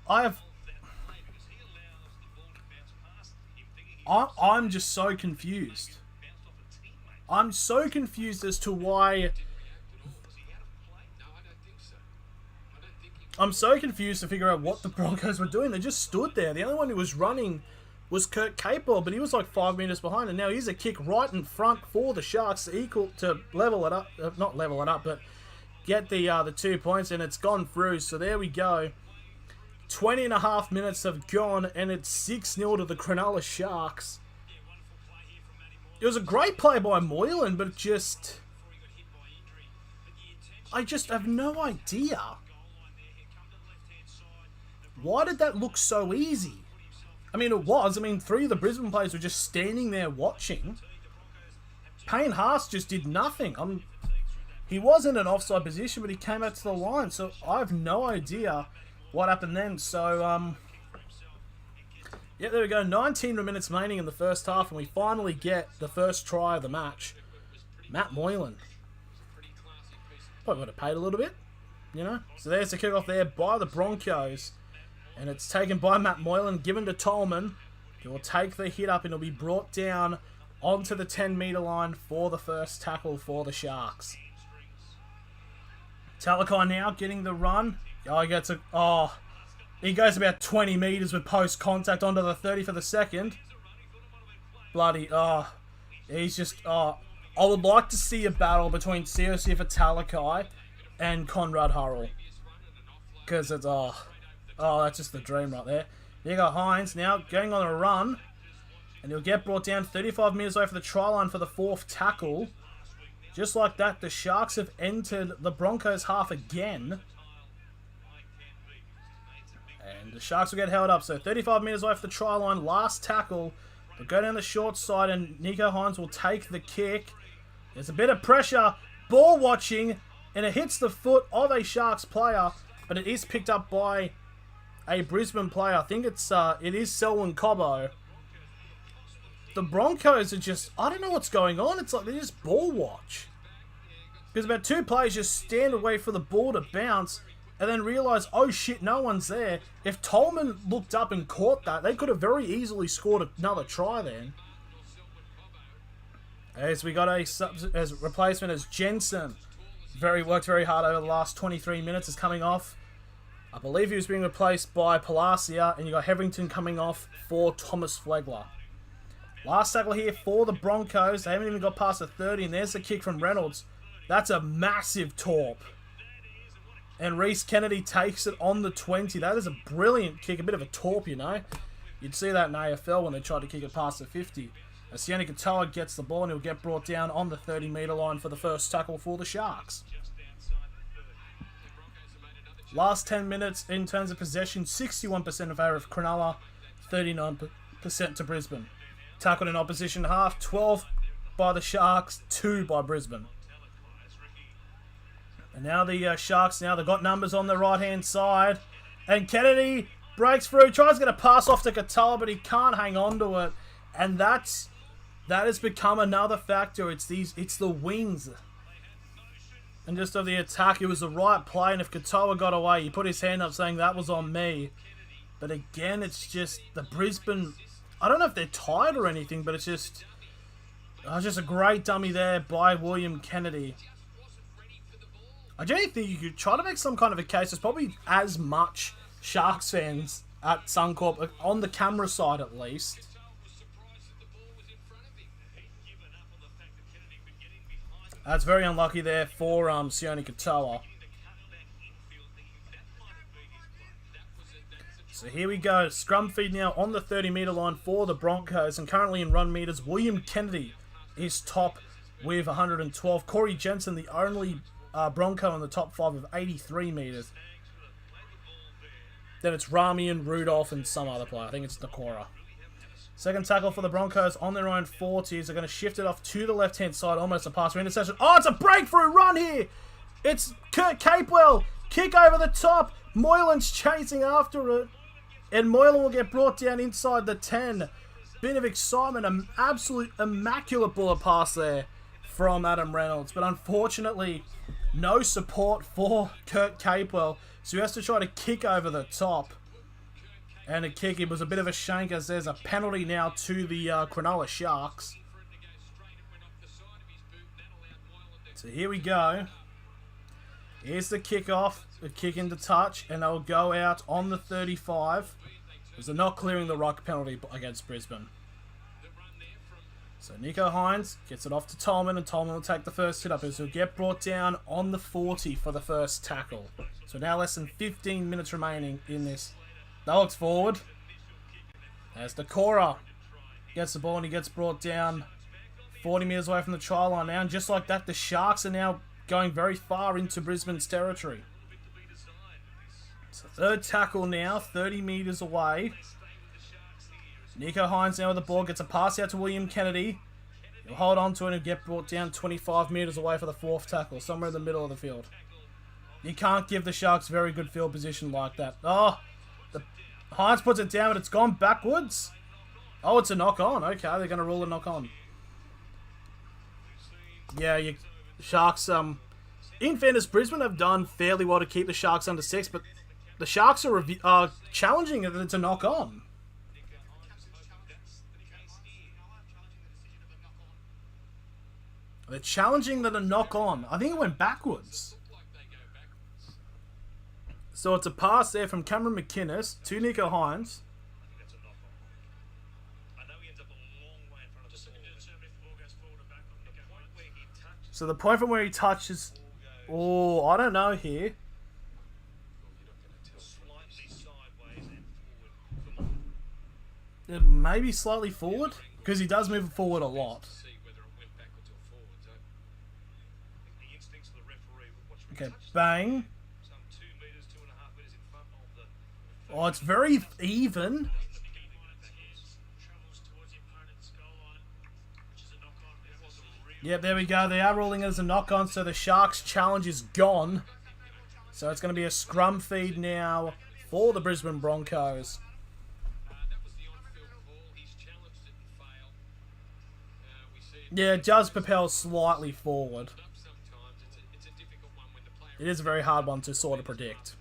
I'm just so confused. I'm so confused as to why. I'm so confused to figure out what the Broncos were doing. They just stood there. The only one who was running was Kurt Capewell, but he was like 5 metres behind. And now here's a kick right in front for the Sharks to level it up. Not level it up, but get the 2 points. And it's gone through. So there we go. 20.5 minutes have gone, and it's 6-0 to the Cronulla Sharks. It was a great play by Moylan, but I just have no idea. Why did that look so easy? I mean, it was. I mean, 3 of the Brisbane players were just standing there watching. Payne Haas just did nothing. He was in an offside position, but he came out to the line, so I have no idea what happened then. So, yeah, there we go. 19 minutes remaining in the first half, and we finally get the first try of the match. Matt Moylan. Probably would have paid a little bit, you know. So there's the kick-off there by the Broncos. And it's taken by Matt Moylan, given to Tolman. He will take the hit up, and it'll be brought down onto the 10-metre line for the first tackle for the Sharks. Talakai now getting the run. He goes about 20 metres with post-contact onto the 30 for the second. He's just, I would like to see a battle between Siosifa Talakai and Conrad Hurrell. Because it's, that's just the dream right there. There you go, Hines now going on a run. And he'll get brought down 35 metres away for the try line for the fourth tackle. Just like that, the Sharks have entered the Broncos half again. And the Sharks will get held up. So 35 metres away for the try line. Last tackle. They'll go down the short side, and Nico Hines will take the kick. There's a bit of pressure. Ball watching. And it hits the foot of a Sharks player. But it is picked up by a Brisbane player. I think it is Selwyn Cobbo. The Broncos are just, I don't know what's going on. It's like they just ball watch. Because about 2 players just stand away for the ball to bounce and then realise, oh shit, no one's there. If Tolman looked up and caught that, they could have very easily scored another try then. As we got as replacement as Jensen. Worked very hard over the last 23 minutes, is coming off. I believe he was being replaced by Palacia, and you got Hetherington coming off for Thomas Flegler. Last tackle here for the Broncos. They haven't even got past the 30, and there's the kick from Reynolds. That's a massive torp. And Reece Kennedy takes it on the 20. That is a brilliant kick, a bit of a torp, you know. You'd see that in AFL when they tried to kick it past the 50. Sione Katoa gets the ball, and he'll get brought down on the 30-metre line for the first tackle for the Sharks. Last 10 minutes in terms of possession, 61% in favour of Cronulla, 39% to Brisbane. Tackled in opposition half, 12 by the Sharks, 2 by Brisbane. And now the Sharks, they've got numbers on the right-hand side. And Kennedy breaks through, tries to get a pass off to Katoa, but he can't hang on to it. And that has become another factor. It's the wings. And just of the attack, it was the right play, and if Katoa got away, he put his hand up saying that was on me. But again, it's just the Brisbane... I don't know if they're tired or anything, but it's just... just a great dummy there by William Kennedy. I genuinely think you could try to make some kind of a case. There's probably as much Sharks fans at Suncorp, on the camera side at least. That's very unlucky there for Sione Katoa. So here we go. Scrum feed now on the 30-metre line for the Broncos. And currently in run meters, William Kennedy is top with 112. Corey Jensen, the only Bronco in the top 5 of 83 metres. Then it's Rami and Rudolph and some other player. I think it's Nakora. Second tackle for the Broncos on their own 40s. They're going to shift it off to the left-hand side. Almost a pass for interception. Oh, it's a breakthrough run here. It's Kurt Capewell. Kick over the top. Moylan's chasing after it. And Moylan will get brought down inside the 10. Bit of excitement. An absolute immaculate bullet pass there from Adam Reynolds. But unfortunately, no support for Kurt Capewell. So he has to try to kick over the top. And a kick, it was a bit of a shank as there's a penalty now to the Cronulla Sharks. So here we go. Here's the kickoff, the kick into touch, and they'll go out on the 35. Because they're not clearing the ruck penalty against Brisbane. So Nico Hines gets it off to Tolman, and Tolman will take the first hit up as he'll get brought down on the 40 for the first tackle. So now less than 15 minutes remaining in this. That looks forward. As Nakora gets the ball and he gets brought down 40 metres away from the try line now. And just like that, the Sharks are now going very far into Brisbane's territory. So third tackle now, 30 metres away. Nico Hines now with the ball, gets a pass out to William Kennedy. He'll hold on to it and get brought down 25 metres away for the fourth tackle, somewhere in the middle of the field. You can't give the Sharks very good field position like that. Oh, Hines puts it down, but it's gone backwards. Oh, it's a knock-on. Okay, they're going to rule a knock-on. Yeah, Sharks, in fairness, Brisbane have done fairly well to keep the Sharks under 6, but the Sharks are challenging that it's a knock-on. They're challenging that a knock-on. I think it went backwards. So it's a pass there from Cameron McInnes to Nico Hines. So the point from where he touches... Oh, I don't know here. Maybe slightly forward? Because he does move forward a lot. Okay, bang. Oh, it's very even. Yep, there we go. They are ruling it as a knock-on, so the Sharks' challenge is gone. So it's going to be a scrum feed now for the Brisbane Broncos. Yeah, it does propel slightly forward. It is a very hard one to sort of predict.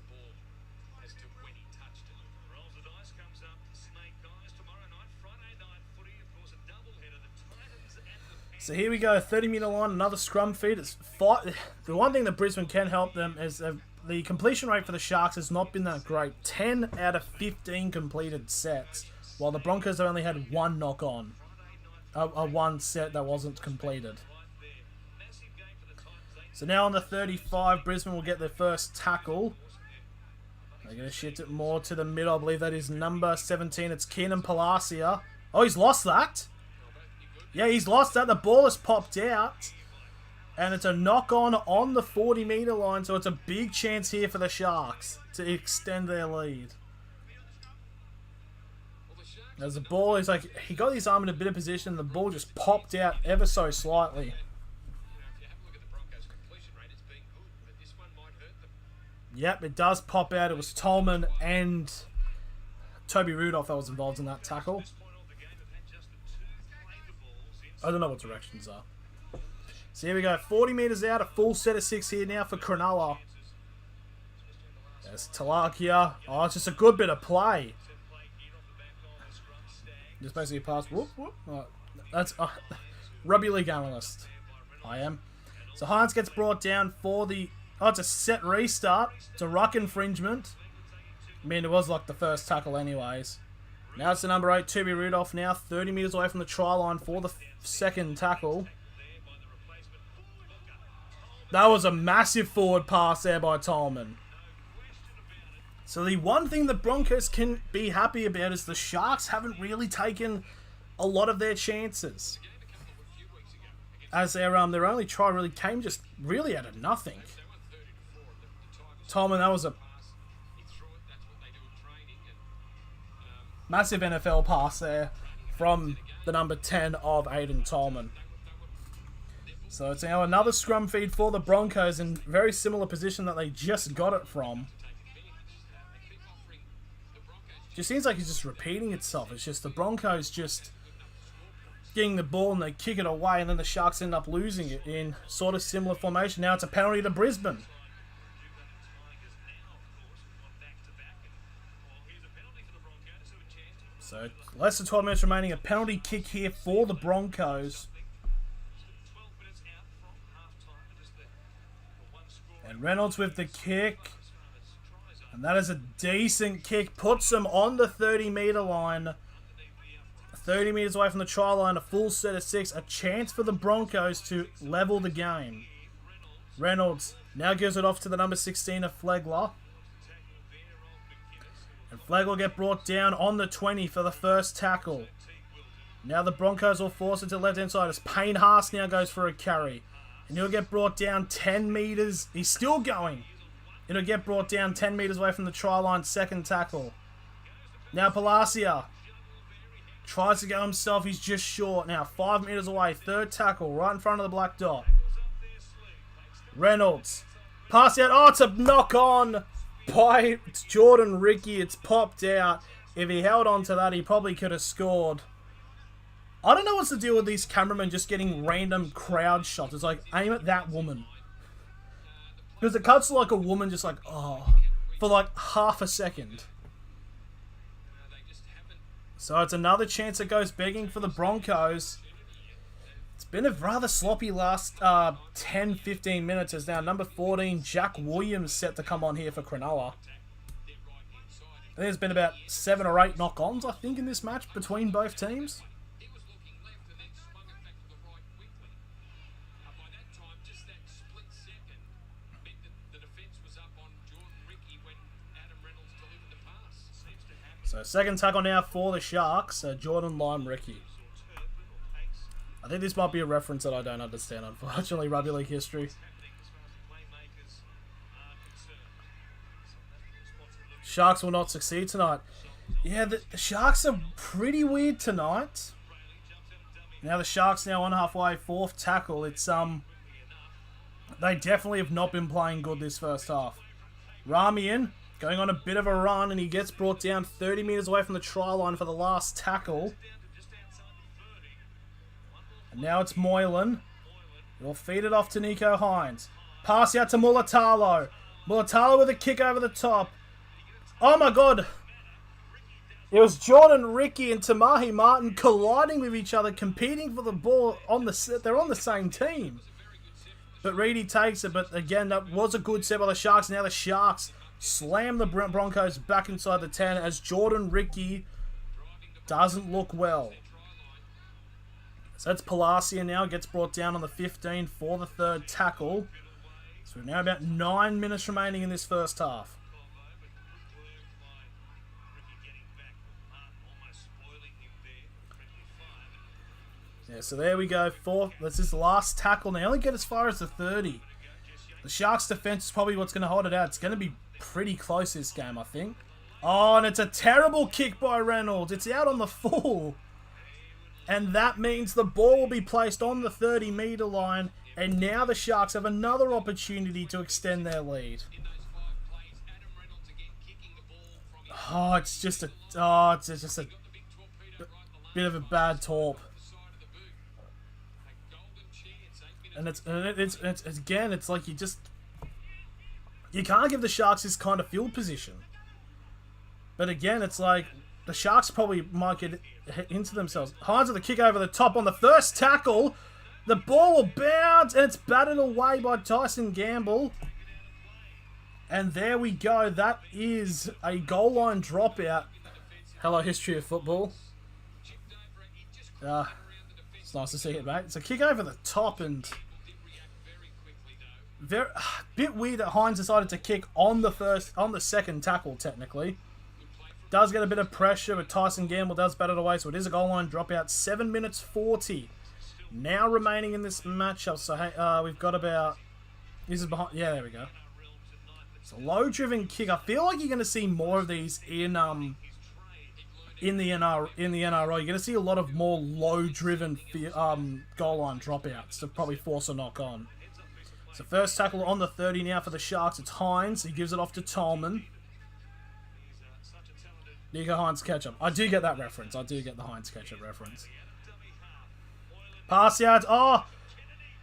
So here we go, 30-metre line, another scrum feed. It's the one thing that Brisbane can help them is the completion rate for the Sharks has not been that great. 10 out of 15 completed sets, while the Broncos have only had one knock-on. One set that wasn't completed. So now on the 35, Brisbane will get their first tackle. They're going to shift it more to the middle. I believe that is number 17. It's Keenan Palacia. Oh, he's lost that. Yeah, he's lost that. The ball has popped out. And it's a knock-on the 40-metre line. So it's a big chance here for the Sharks to extend their lead. As the ball is like... He got his arm in a bit of position. The ball just popped out ever so slightly. Yep, it does pop out. It was Tolman and Toby Rudolph that was involved in that tackle. I don't know what directions are. So here we go. 40 metres out. A full set of 6 here now for Cronulla. There's Talakia. Oh, it's just a good bit of play. Just basically a pass. Whoop, whoop. Oh, that's rugby league analyst. I am. So Hines gets brought down for the... Oh, it's a set restart. It's a ruck infringement. I mean, it was like the first tackle anyways. Now it's the number 8, Toby Rudolph now. 30 metres away from the try line for the second tackle. That was a massive forward pass there by Tolman. So the one thing the Broncos can be happy about is the Sharks haven't really taken a lot of their chances. As their only try really came just really out of nothing. Tolman, that was a massive NFL pass there from the number 10 of Aiden Tolman. So it's now another scrum feed for the Broncos in very similar position that they just got it from. Just seems like it's just repeating itself. It's just the Broncos just getting the ball and they kick it away and then the Sharks end up losing it in sort of similar formation. Now it's a penalty to Brisbane. So less than 12 minutes remaining. A penalty kick here for the Broncos. And Reynolds with the kick. And that is a decent kick. Puts them on the 30-metre line. 30 metres away from the try line. A full set of 6. A chance for the Broncos to level the game. Reynolds now gives it off to the number 16 of Flegler. And Flegler will get brought down on the 20 for the first tackle. Now the Broncos will force it to the left-hand side as Payne Haas now goes for a carry. And he'll get brought down 10 metres. He's still going. It'll get brought down 10 metres away from the try line. Second tackle. Now Palacia tries to go himself. He's just short. Now 5 metres away. Third tackle right in front of the black dot. Reynolds. Pass out. Oh, it's a knock on by Jordan Ricky. It's popped out. If he held on to that, he probably could have scored. I don't know what's the deal with these cameramen just getting random crowd shots. It's like, aim at that woman. Because it cuts to like a woman just like, oh, for like half a second. So it's another chance that goes begging for the Broncos. It's been a rather sloppy last 10-15 minutes as now number 14, Jack Williams, set to come on here for Cronulla. I think there's been about 7 or 8 knock-ons, I think, in this match between both teams. So second tackle now for the Sharks, Jordan Lime Ricky. I think this might be a reference that I don't understand, unfortunately, rugby league history. Sharks will not succeed tonight. Yeah, the Sharks are pretty weird tonight. Now the Sharks now on halfway, fourth tackle. It's they definitely have not been playing good this first half. Ramian going on a bit of a run, and he gets brought down 30 metres away from the try line for the last tackle. And now it's Moylan. He'll feed it off to Nico Hines. Pass out to Mulatalo. Mulatalo with a kick over the top. Oh my god. It was Jordan Ricky and Tamahi Martin colliding with each other, competing for the ball. They're on the same team. But Reedy takes it. But again, that was a good set by the Sharks. Now the Sharks slam the Broncos back inside the 10 as Jordan Ricky doesn't look well. So that's Palacia now, gets brought down on the 15 for the third tackle. So we're now about 9 minutes remaining in this first half. Yeah, so there we go. That's his last tackle. They only get as far as the 30. The Sharks' defense is probably what's going to hold it out. It's going to be pretty close this game, I think. Oh, and it's a terrible kick by Reynolds. It's out on the full. And that means the ball will be placed on the 30-metre line. And now the Sharks have another opportunity to extend their lead. Oh, it's just a bit of a bad torp. it's again, it's like you can't give the Sharks this kind of field position. But again, it's like the Sharks probably might get into themselves. Hines with the kick over the top on the first tackle. The ball will bounce, and it's batted away by Tyson Gamble. And there we go. That is a goal line dropout. Hello, history of football. It's nice to see it, mate. It's a kick over the top, and bit weird that Hines decided to kick on the second tackle. Technically, does get a bit of pressure, but Tyson Gamble does bat it away, so it is a goal line dropout. 7 minutes 40 now remaining in this matchup. So hey, we've got about. This is behind. Yeah, there we go. It's a low-driven kick. I feel like you're going to see more of these in the NRL. You're going to see a lot of more low-driven goal line dropouts to probably force a knock on. So first tackle on the 30 now for the Sharks. It's Hines. He gives it off to Tolman. Nico Hines ketchup. I do get that reference. I do get the Hines ketchup reference. Pass out. Oh,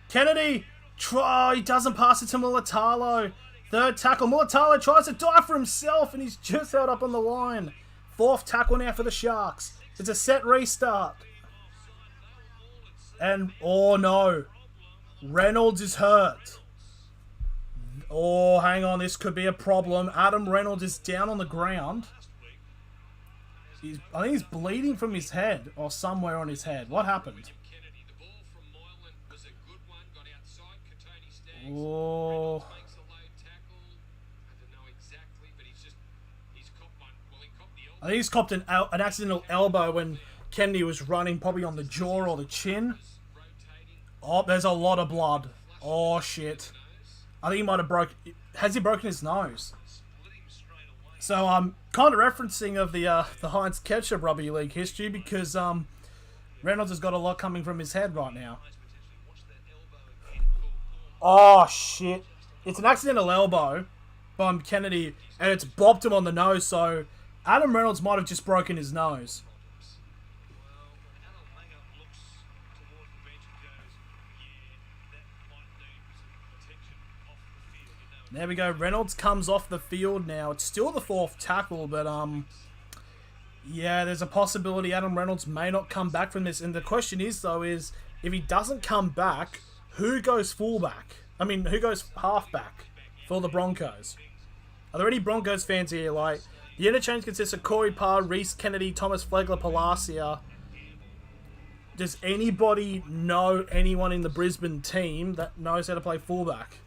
Kennedy. He doesn't pass it to Mulatalo. Third tackle. Mulatalo tries to dive for himself, and he's just held up on the line. Fourth tackle now for the Sharks. It's a set restart. And, oh no. Reynolds is hurt. Oh, hang on. This could be a problem. Adam Reynolds is down on the ground. I think he's bleeding from his head, or somewhere on his head. What happened? Oh. I think he's copped an accidental elbow when Kennedy was running, probably on the jaw or the chin. Oh, there's a lot of blood. Oh, shit. I think he might have Has he broken his nose? So I'm kind of referencing of the Heinz Ketchup Rugby League history, because Reynolds has got a lot coming from his head right now. Oh, shit. It's an accidental elbow by Kennedy, and it's bopped him on the nose, so Adam Reynolds might have just broken his nose. There we go. Reynolds comes off the field now. It's still the fourth tackle, but yeah, there's a possibility Adam Reynolds may not come back from this. And the question is, though, is if he doesn't come back, who goes fullback? I mean, who goes halfback for the Broncos? Are there any Broncos fans here? Like, the interchange consists of Corey Parr, Reese Kennedy, Thomas Flegler, Palacia. Does anybody know anyone in the Brisbane team that knows how to play fullback?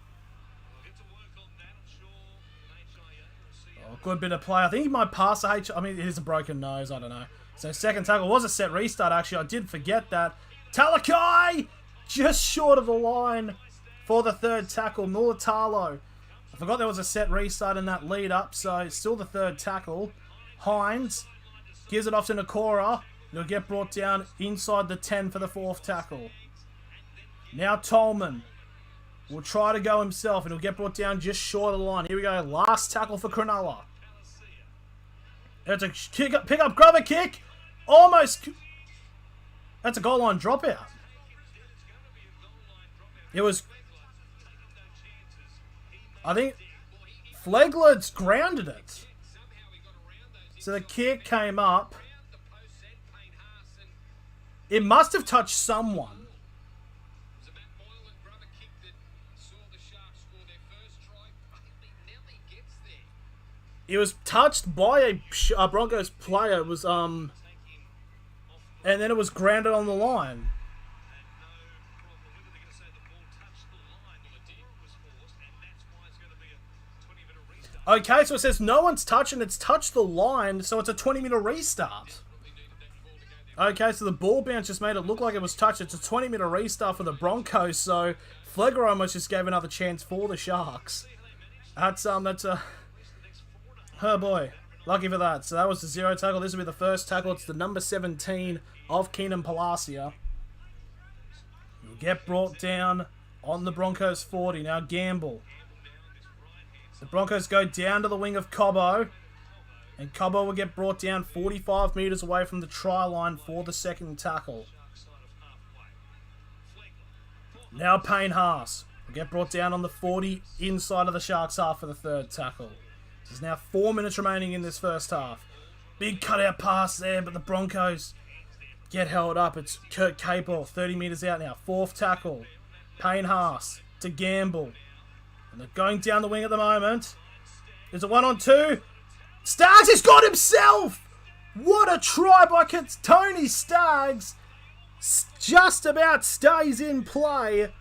Oh, good bit of play. I think he might pass the I mean, it is a broken nose. I don't know. So second tackle was a set restart, actually. I did forget that. Talakai! Just short of the line for the third tackle. Mulatalo. I forgot there was a set restart in that lead up, so it's still the third tackle. Hines gives it off to Nakora. It'll get brought down inside the 10 for the fourth tackle. Now Tolman will try to go himself, and he'll get brought down just short of the line. Here we go. Last tackle for Cronulla. It's a pick up, grab a kick. Almost. That's a goal line dropout. It was. I think Flegler's grounded it. So the kick came up. It must have touched someone. It was touched by a Broncos player. It was and then it was grounded on the line. Okay, so it says no one's touching. It's touched the line, so it's a 20-minute restart. Okay, so the ball bounce just made it look like it was touched. It's a 20-minute restart for the Broncos, so Flegler almost just gave another chance for the Sharks. That's oh boy, lucky for that. So that was the zero tackle. This will be the first tackle. It's the number 17 of Keenan Palacia. He'll get brought down on the Broncos 40. Now Gamble. The Broncos go down to the wing of Cobbo. And Cobbo will get brought down 45 metres away from the try line for the second tackle. Now Payne Haas will get brought down on the 40 inside of the Sharks half for the third tackle. There's now 4 minutes remaining in this first half. Big cutout pass there, but the Broncos get held up. It's Kurt Capel, 30 metres out now. Fourth tackle. Payne Haas to Gamble. And they're going down the wing at the moment. There's a 1-on-2. Staggs has got himself! What a try by Tony Staggs. Just about stays in play.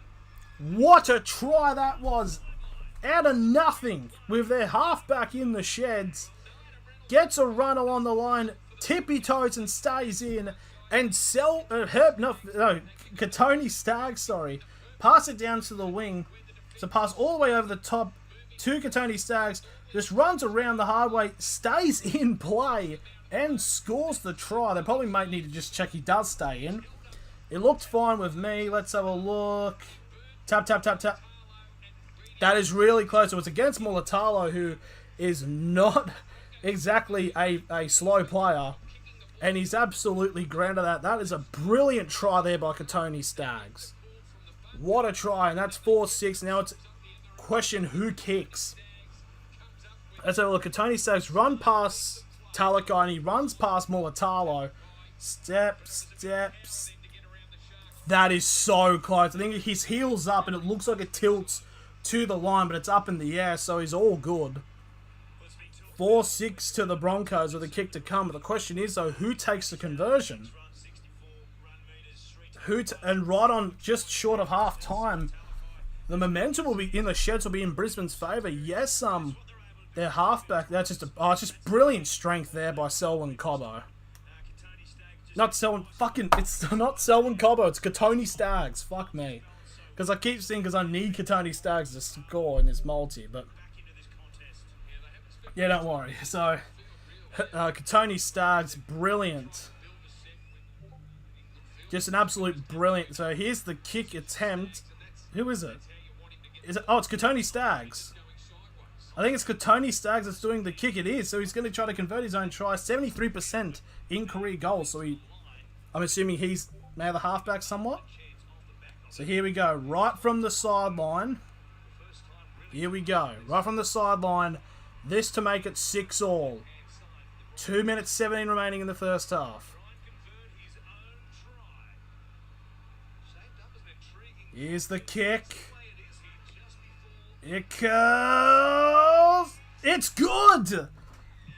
What a try that was. Out of nothing with their halfback in the sheds. Gets a run along the line. Tippy toes and stays in. And Tony Staggs, sorry. Pass it down to the wing. So pass all the way over the top to Tony Staggs. Just runs around the hard way. Stays in play. And scores the try. They probably might need to just check he does stay in. It looked fine with me. Let's have a look. Tap, tap, tap, tap. That is really close. It was against Mulatalo, who is not exactly a slow player. And he's absolutely grounded that. That is a brilliant try there by Tony Staggs. What a try. And that's 4-6. Now it's question who kicks. Let's have a look. Tony Staggs run past Talakai and he runs past Mulatalo. Steps. That is so close. I think his heel's up and it looks like it tilts to the line, but it's up in the air, so he's all good. 4-6 to the Broncos with a kick to come. But the question is, though, who takes the conversion? And right on just short of half time, the momentum will be in the sheds, will be in Brisbane's favour. Yes, their halfback. That's just it's just brilliant strength there by Selwyn Cobbo. Not Selwyn, it's not Selwyn Cobbo, it's Tony Staggs. Fuck me. Because I keep saying, because I need Tony Staggs to score in this multi, but yeah, don't worry. So, Tony Staggs, brilliant. Just an absolute brilliant. So here's the kick attempt. Who is it? Oh, it's Tony Staggs. I think it's Tony Staggs that's doing the kick. It is. So he's going to try to convert his own try. 73% in career goals. So I'm assuming he's now the halfback somewhat. So here we go. Right from the sideline. Here we go. Right from the sideline. This to make it 6-all. 2 minutes 17 remaining in the first half. Here's the kick. It goes. It's good.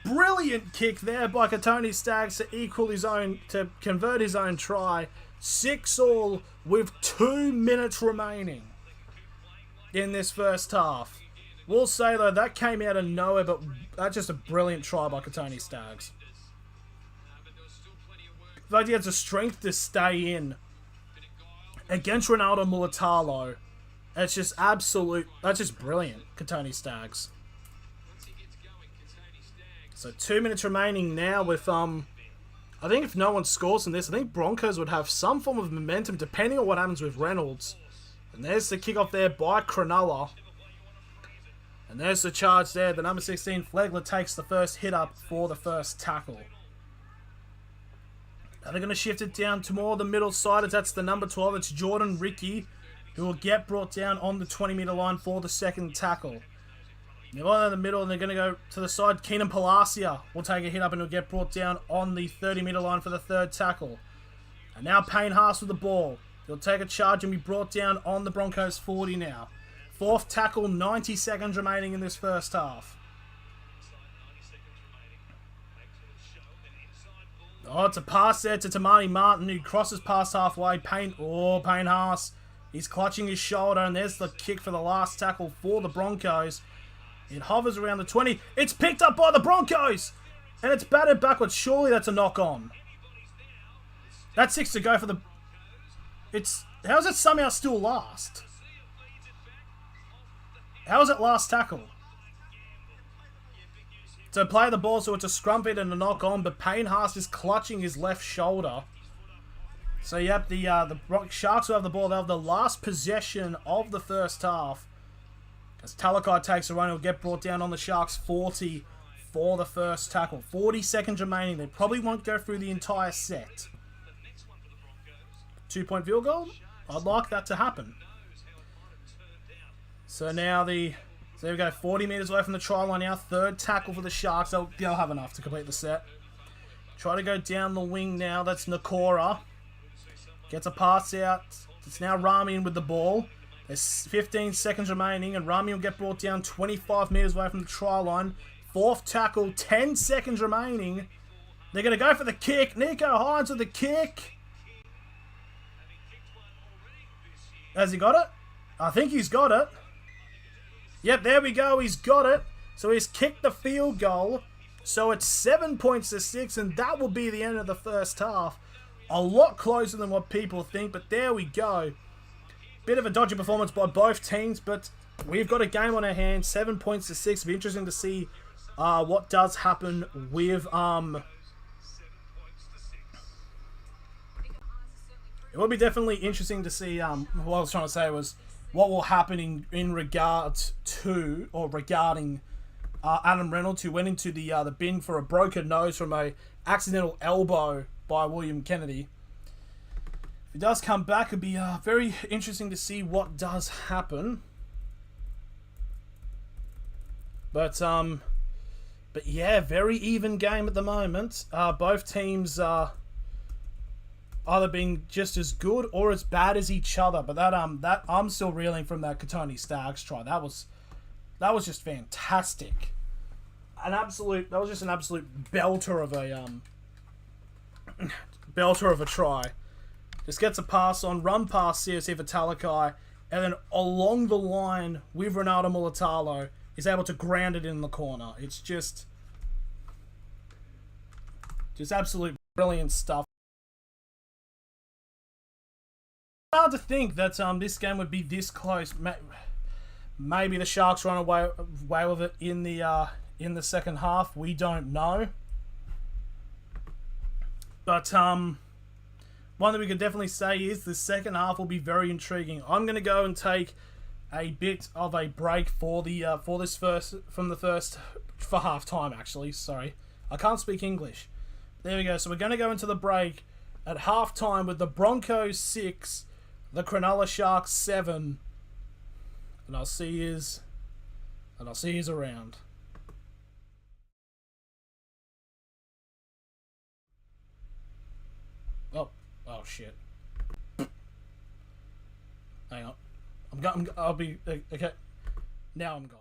Brilliant kick there by Tony Staggs to equal his own, to convert his own try. 6-all with 2 minutes remaining in this first half. We'll say though that came out of nowhere, but that's just a brilliant try by Tony Staggs. But he has the strength to stay in against Ronaldo Mulatalo. It's just absolute. That's just brilliant, Tony Staggs. So 2 minutes remaining now with I think if no one scores in this, I think Broncos would have some form of momentum depending on what happens with Reynolds. And there's the kickoff there by Cronulla. And there's the charge there. The number 16 Flegler takes the first hit up for the first tackle. Now they're going to shift it down to more the middle side. That's the number 12. It's Jordan Ricky, who will get brought down on the 20-metre line for the second tackle. They're on in the middle, and they're going to go to the side. Keenan Palacia will take a hit up and will get brought down on the 30-metre line for the third tackle. And now Payne Haas with the ball. He'll take a charge and be brought down on the Broncos 40 now. Fourth tackle, 90 seconds remaining in this first half. Oh, it's a pass there to Tamani Martin, who crosses past halfway. Payne Haas. He's clutching his shoulder, and there's the kick for the last tackle for the Broncos. It hovers around the 20. It's picked up by the Broncos! And it's batted backwards. Surely that's a knock-on. That's 6 to go for the... How is it somehow still last? How is it last tackle? So play the ball, so it's a scrum fit and a knock-on, but Payne Haas is clutching his left shoulder. So yep, the Sharks will have the ball. They'll have the last possession of the first half. As Talakai takes a run, he'll get brought down on the Sharks 40 for the first tackle. 40 seconds remaining. They probably won't go through the entire set. 2-point field goal? I'd like that to happen. So now so there we go, 40 metres away from the try line now. Third tackle for the Sharks. They'll have enough to complete the set. Try to go down the wing now. That's Nakora. Gets a pass out. It's now Ramian with the ball. There's 15 seconds remaining, and Ramian will get brought down 25 metres away from the try line. Fourth tackle, 10 seconds remaining. They're going to go for the kick. Nico Hines with the kick. Has he got it? I think he's got it. Yep, there we go. He's got it. So he's kicked the field goal. So it's 7 points to 6, and that will be the end of the first half. A lot closer than what people think, but there we go. Bit of a dodgy performance by both teams, but we've got a game on our hands. 7 points to 6. It'll be interesting to see what does happen with... It will be definitely interesting to see, what I was trying to say was, what will happen in regards to, or regarding, Adam Reynolds, who went into the bin for a broken nose from a accidental elbow by William Kennedy. If he does come back, it'll be very interesting to see what does happen. But yeah, very even game at the moment. Both teams either being just as good or as bad as each other. But that I'm still reeling from that Katoni Staggs try. That was just fantastic. That was just an absolute belter of a try. Just gets a pass on, run past CSC for Talakai, and then along the line with Ronaldo Mulatalo is able to ground it in the corner. It's just absolute brilliant stuff. Hard to think that this game would be this close. Maybe the Sharks run away with it in the second half. We don't know. But one that we can definitely say is the second half will be very intriguing. I'm going to go and take a bit of a break for half time. Actually, sorry, I can't speak English. There we go. So we're going to go into the break at half time with the Broncos 6, the Cronulla Sharks 7, and I'll see yous around. Oh shit. Hang on. I'll be okay. Now I'm gone.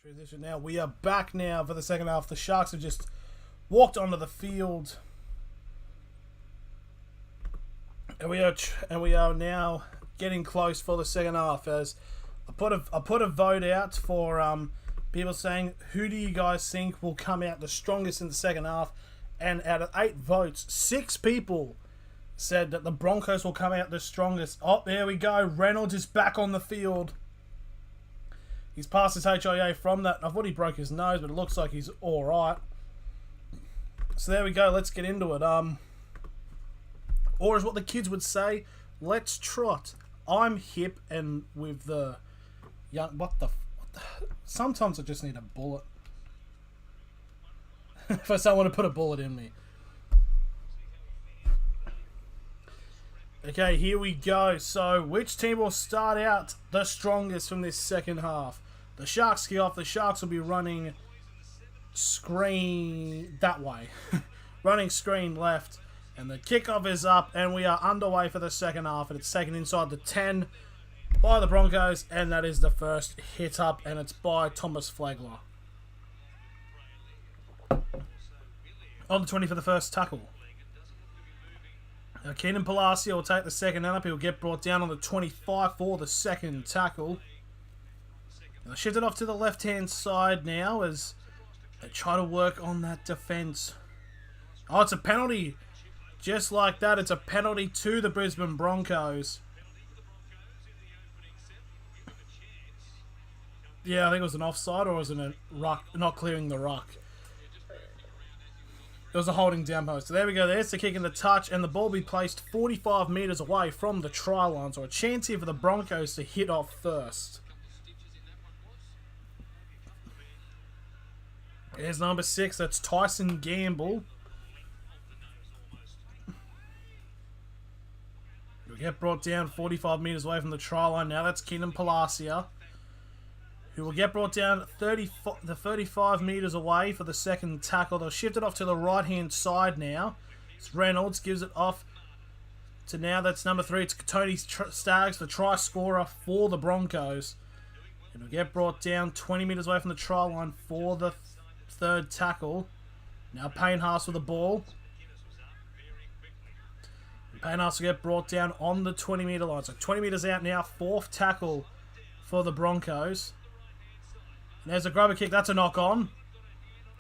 Transition now. We are back now for the second half. The Sharks have just walked onto the field. And we are now getting close for the second half, as I put a vote out for people saying, who do you guys think will come out the strongest in the second half? And out of 8 votes, 6 people said that the Broncos will come out the strongest. Oh, there we go. Reynolds is back on the field. He's passed his HIA from that. I thought he broke his nose, but it looks like he's alright. So there we go. Let's get into it. Or as what the kids would say, let's trot. I'm hip and with the young... What the... Sometimes I just need a bullet. If I don't want to put a bullet in me. Okay, here we go. So, which team will start out the strongest from this second half? The Sharks kick off. The Sharks will be running screen that way. Running screen left. And the kickoff is up. And we are underway for the second half. And it's taken inside the 10 by the Broncos. And that is the first hit up. And it's by Thomas Flegler. On the 20 for the first tackle. Now Keenan Palacio will take the second up. He'll get brought down on the 25 for the second tackle. They'll shift it off to the left-hand side now as they try to work on that defence. Oh, it's a penalty. Just like that, it's a penalty to the Brisbane Broncos. Yeah, I think it was an offside, or was it a ruck, not clearing the ruck. It was a holding down post. So there we go. There's the kick and the touch, and the ball will be placed 45 metres away from the try line. So a chance here for the Broncos to hit off first. There's number 6. That's Tyson Gamble. He'll get brought down 45 metres away from the try line. Now that's Keenan Palacio, who will get brought down 35 metres away for the second tackle. They'll shift it off to the right-hand side now. It's Reynolds, gives it off to now. That's number 3. It's Tony Staggs, the try scorer for the Broncos. And will get brought down 20 metres away from the try line for the third tackle. Now Payne Haas with the ball. And Payne Haas will get brought down on the 20-metre line. So 20 metres out now, 4th tackle for the Broncos. There's a grubber kick. That's a knock on.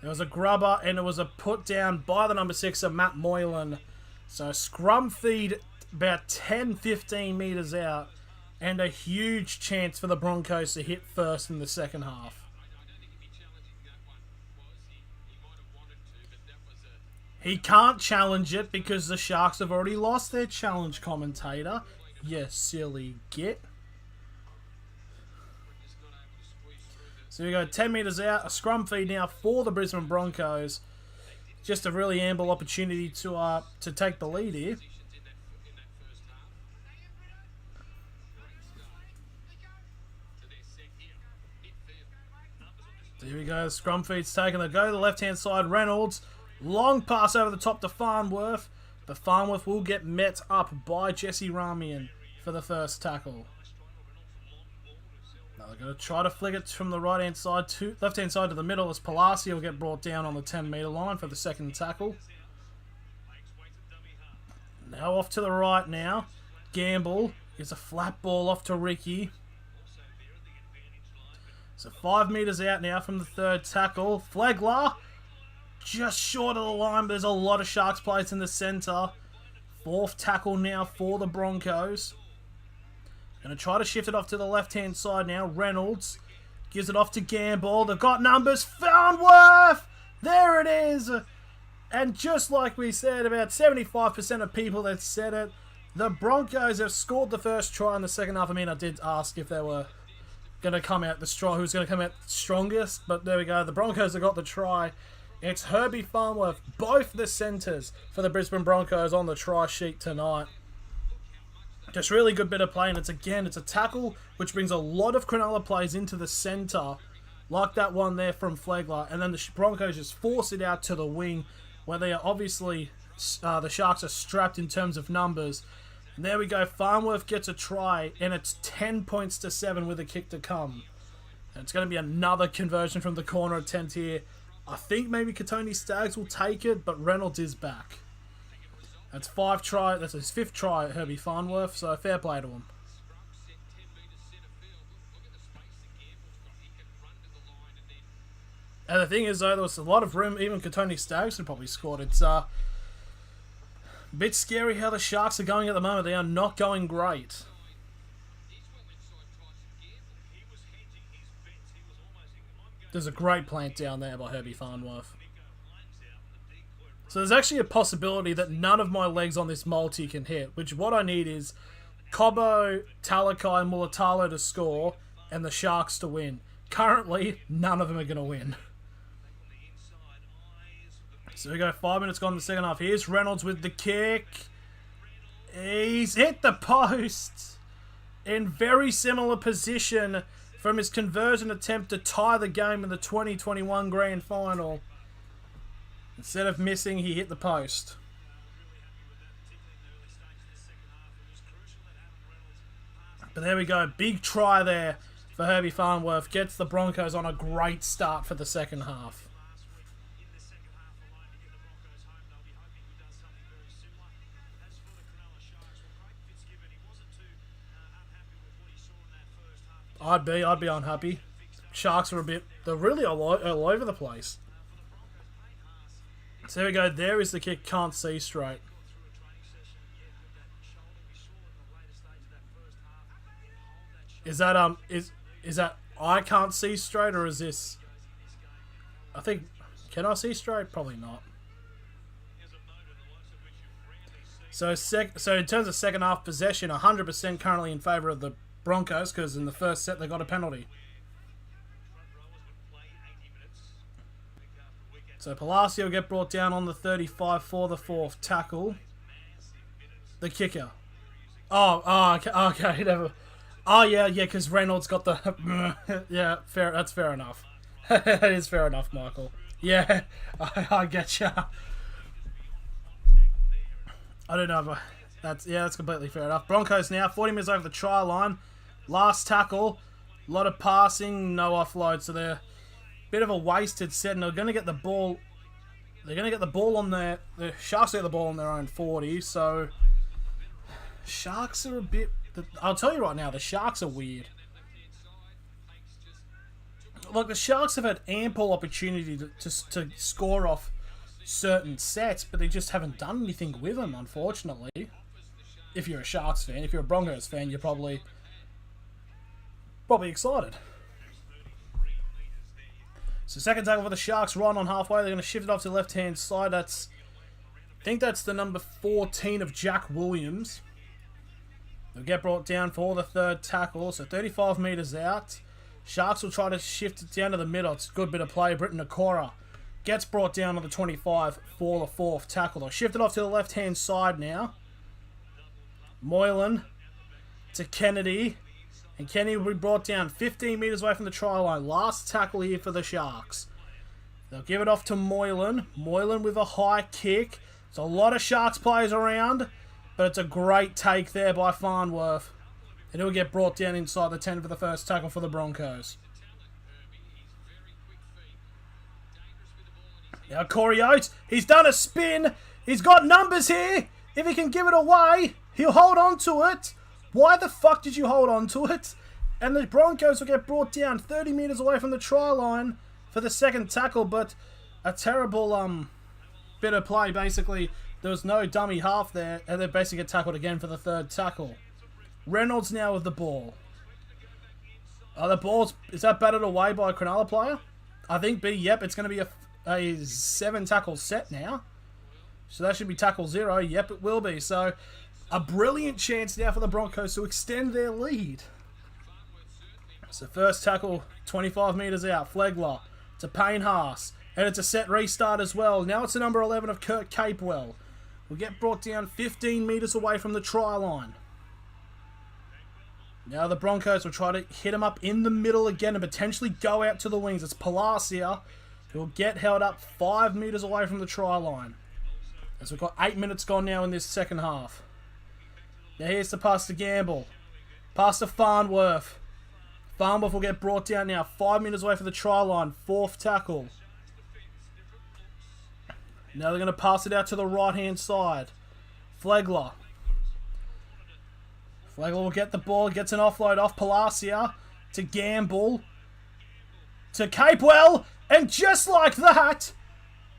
There was a grubber, and it was a put down by the number 6 of Matt Moylan. So scrum feed about 10-15 metres out, and a huge chance for the Broncos to hit first in the second half. He can't challenge it because the Sharks have already lost their challenge commentator. You silly git. So we go 10 metres out, a scrum feed now for the Brisbane Broncos. Just a really ample opportunity to take the lead here. So here we go, scrum feed's taken. They go to the left-hand side, Reynolds. Long pass over the top to Farnworth. But Farnworth will get met up by Jesse Ramian for the first tackle. Now they're going to try to flick it from the right-hand side to left-hand side to the middle as Palacio will get brought down on the 10-metre line for the second tackle. Now off to the right now. Gamble gets a flat ball off to Ricky. So 5 metres out now from the third tackle. Flegler just short of the line, but there's a lot of Sharks players in the centre. 4th tackle now for the Broncos. Going to try to shift it off to the left-hand side now. Reynolds gives it off to Gamble. They've got numbers. Farnworth! There it is! And just like we said, about 75% of people that said it, the Broncos have scored the first try in the second half. I mean, I did ask if they were going to come out who's going to come out strongest, but there we go. The Broncos have got the try. It's Herbie Farnworth, both the centres for the Brisbane Broncos on the try sheet tonight. Just really good bit of play, and it's a tackle which brings a lot of Cronulla plays into the centre, like that one there from Flegler, and then the Broncos just force it out to the wing, where they are obviously, the Sharks are strapped in terms of numbers. And there we go, Farnworth gets a try, and it's 10 points to 7 with a kick to come. And it's going to be another conversion from the corner attempt here. I think maybe Katoni Staggs will take it, but Reynolds is back. That's that's his 5th try at Herbie Farnworth, so fair play to him. And the thing is, though, there was a lot of room. Even Katoni Staggs had probably scored. It's a bit scary how the Sharks are going at the moment. They are not going great. There's a great plant down there by Herbie Farnworth. So there's actually a possibility that none of my legs on this multi can hit, which what I need is Cobbo, Talakai, and Mulatalo to score, and the Sharks to win. Currently, none of them are going to win. So we go, 5 minutes gone in the second half. Here's Reynolds with the kick. He's hit the post in very similar position from his conversion attempt to tie the game in the 2021 Grand Final. Instead of missing, he hit the post. But there we go. Big try there for Herbie Farnworth. Gets the Broncos on a great start for the second half. I'd be unhappy. Sharks are they're really all over the place. So there we go. There is the kick. Can't see straight. Is that is that I can't see straight, or is this? I think, can I see straight? Probably not. So in terms of second half possession, 100% currently in favour of the Broncos, because in the first set they got a penalty. So Palacio will get brought down on the 35 for the 4th tackle. The kicker. Okay, never. Oh yeah, because Reynolds got the. Yeah, fair. That's fair enough. It is fair enough, Michael. Yeah, I get ya. I don't know, but that's completely fair enough. Broncos now 40 minutes over the try line. Last tackle, a lot of passing, no offload, so they're a bit of a wasted set, and they're going to get the ball. They're going to get the ball on the Sharks get the ball on their own 40. So Sharks are a bit. I'll tell you right now, the Sharks are weird. Like, the Sharks have had ample opportunity to score off certain sets, but they just haven't done anything with them, unfortunately. If you're a Sharks fan, if you're a Broncos fan, you're probably excited. So second tackle for the Sharks, right on halfway. They're going to shift it off to the left-hand side. I think that's the number 14 of Jack Williams. They'll get brought down for the 3rd tackle. So 35 metres out. Sharks will try to shift it down to the middle. It's a good bit of play. Britton Okora gets brought down on the 25 for the 4th tackle. They'll shift it off to the left-hand side now. Moylan to Kennedy. And Kennedy will be brought down 15 metres away from the try line. Last tackle here for the Sharks. They'll give it off to Moylan. Moylan with a high kick. There's a lot of Sharks players around, but it's a great take there by Farnworth. And he'll get brought down inside the 10 for the first tackle for the Broncos. Now Corey Oates, he's done a spin. He's got numbers here. If he can give it away, he'll hold on to it. Why the fuck did you hold on to it? And the Broncos will get brought down 30 metres away from the try line for the second tackle, but a terrible bit of play. Basically, there was no dummy half there, and they basically get tackled again for the 3rd tackle. Reynolds now with the ball. The ball's, is that batted away by a Cronulla player? I think yep, it's going to be a 7 tackle set now. So that should be tackle 0. Yep, it will be. So a brilliant chance now for the Broncos to extend their lead. So first tackle, 25 metres out. Flegler to Payne Haas. And it's a set restart as well. Now it's the number 11 of Kurt Capewell. Will get brought down 15 metres away from the try line. Now the Broncos will try to hit him up in the middle again and potentially go out to the wings. It's Palacia who will get held up 5 metres away from the try line. As we've got 8 minutes gone now in this second half. Now here's the pass to Gamble. Pass to Farnworth. Farnworth will get brought down now. 5 minutes away from the try line. 4th tackle. Now they're going to pass it out to the right-hand side. Flegler. Flegler will get the ball. Gets an offload off Palacia to Gamble. To Capewell. And just like that,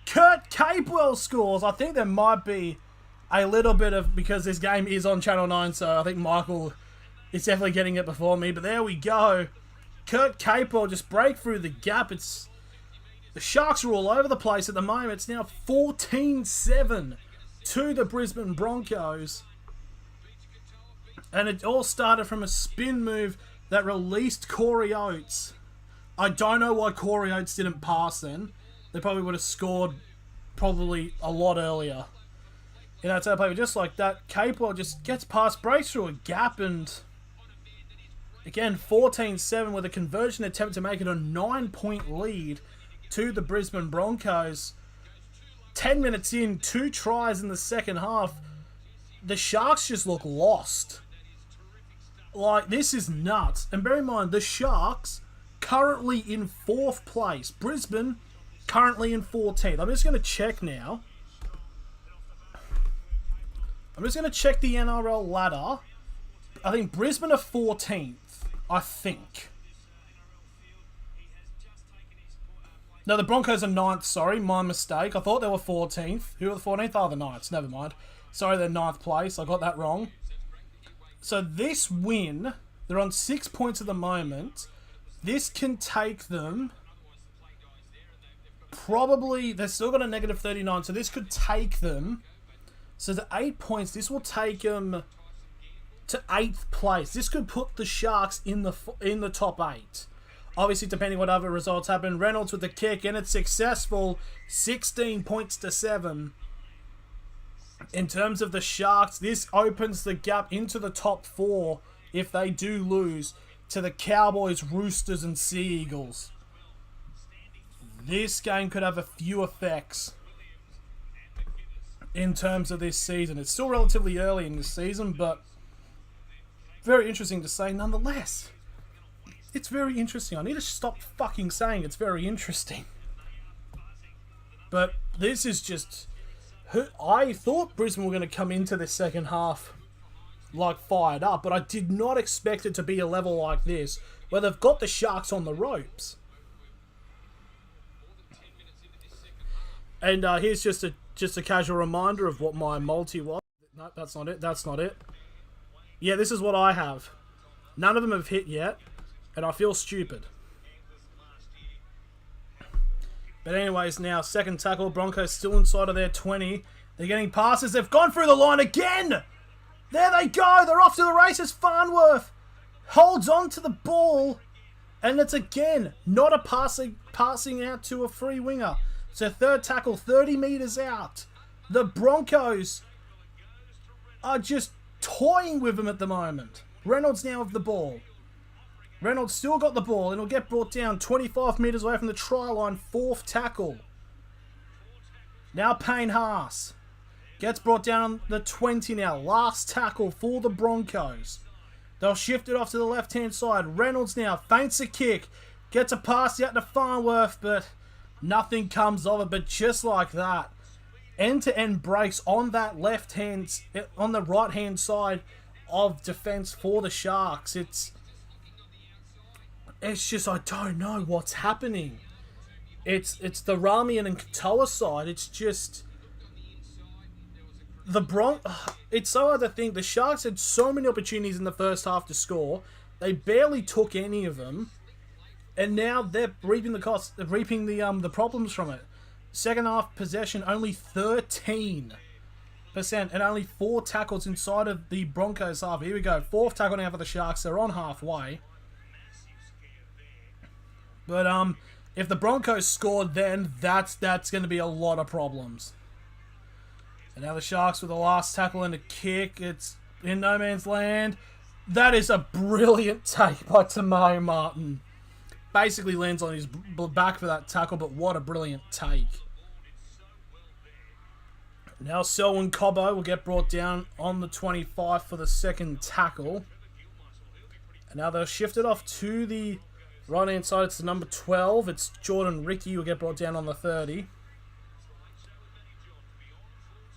Kurt Capewell scores. I think there might be a little bit of... because this game is on Channel 9, so I think Michael is definitely getting it before me. But there we go. Kurt Capewell just break through the gap. It's... the Sharks are all over the place at the moment. It's now 14-7 to the Brisbane Broncos. And it all started from a spin move that released Corey Oates. I don't know why Corey Oates didn't pass then. They probably would have scored probably a lot earlier. You know, it's a play just like that. Capewell just gets past, breaks through a gap, and again, 14-7 with a conversion attempt to make it a 9-point lead to the Brisbane Broncos. 10 minutes in, 2 tries in the second half. The Sharks just look lost. Like, this is nuts. And bear in mind, the Sharks currently in 4th place. Brisbane currently in 14th. I'm just going to check now. I'm just going to check the NRL ladder. I think Brisbane are 14th. I think. No, the Broncos are 9th, sorry. My mistake. I thought they were 14th. Who are the 14th? Oh, the Knights. Never mind. Sorry, they're 9th place. I got that wrong. So this win, they're on 6 points at the moment. This can take them... probably... they've still got a negative 39, so this could take them... so the 8 points, this will take them to 8th place. This could put the Sharks in the top 8. Obviously, depending what other results happen. Reynolds with the kick, and it's successful. 16 points to 7. In terms of the Sharks, this opens the gap into the top 4 if they do lose to the Cowboys, Roosters, and Sea Eagles. This game could have a few effects in terms of this season. It's still relatively early in this season, but very interesting to say nonetheless. It's very interesting. I need to stop fucking saying it's very interesting. But this is just... I thought Brisbane were going to come into the second half like fired up, but I did not expect it to be a level like this, where they've got the Sharks on the ropes. And here's just a casual reminder of what my multi was. No, that's not it. That's not it. Yeah, this is what I have. None of them have hit yet, and I feel stupid. But anyways, now, second tackle. Broncos still inside of their 20. They're getting passes. They've gone through the line again. There they go. They're off to the races. Farnworth holds on to the ball. And it's again not a passing out to a free winger. So third tackle, 30 metres out. The Broncos are just toying with them at the moment. Reynolds now with the ball. Reynolds still got the ball and will get brought down 25 metres away from the try line. 4th tackle. Now Payne Haas gets brought down on the 20 now. Last tackle for the Broncos. They'll shift it off to the left-hand side. Reynolds now feints a kick. Gets a pass out to Farnworth, but nothing comes of it. But just like that, end-to-end breaks on that on the right-hand side of defence for the Sharks. It's just, I don't know what's happening. It's the Ramian and Katoa side. It's just it's so hard to think. The Sharks had so many opportunities in the first half to score. They barely took any of them, and now they're reaping the costs. They're reaping the problems from it. Second half possession only 13%, and only 4 tackles inside of the Broncos half. Here we go. 4th tackle now for the Sharks. They're on halfway. But if the Broncos scored, then that's going to be a lot of problems. And now the Sharks with the last tackle and a kick. It's in no man's land. That is a brilliant take by Tamai Martin. Basically lands on his back for that tackle, but what a brilliant take. Now Selwyn Cobbo will get brought down on the 25 for the second tackle. And now they'll shift it off to the right-hand side. It's the number 12. It's Jordan Ricky who will get brought down on the 30.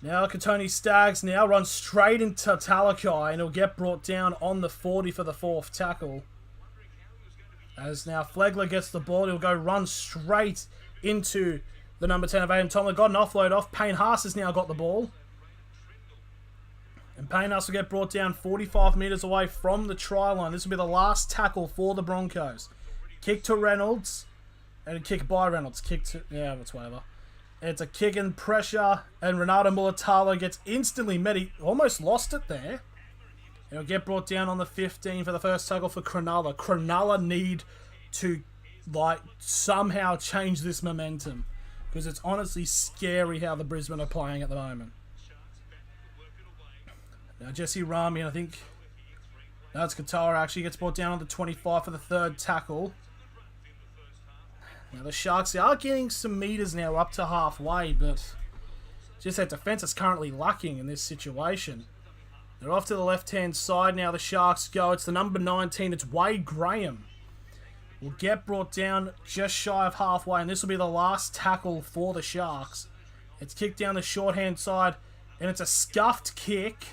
Now Katoni Staggs now runs straight into Talakai and he'll get brought down on the 40 for the 4th tackle. As now Flegler gets the ball, he'll go run straight into the number 10 of Aiden Tomlin. Got an offload off. Payne Haas has now got the ball. And Payne Haas will get brought down 45 metres away from the try line. This will be the last tackle for the Broncos. Kick to Reynolds. And a kick by Reynolds. Kick to... yeah, that's whatever. It's a kick and pressure. And Renato Mulatalo gets instantly met. He almost lost it there. And he'll get brought down on the 15 for the first tackle for Cronulla. Cronulla need to, like, somehow change this momentum. Because it's honestly scary how the Brisbane are playing at the moment. Now Jesse Rami, I think... now it's Katara actually gets brought down on the 25 for the 3rd tackle. Now the Sharks are getting some meters now up to halfway, but just that defense is currently lacking in this situation. They're off to the left-hand side now. The Sharks go. It's the number 19. It's Wade Graham. Will get brought down just shy of halfway, and this will be the last tackle for the Sharks. It's kicked down the short-hand side, and it's a scuffed kick.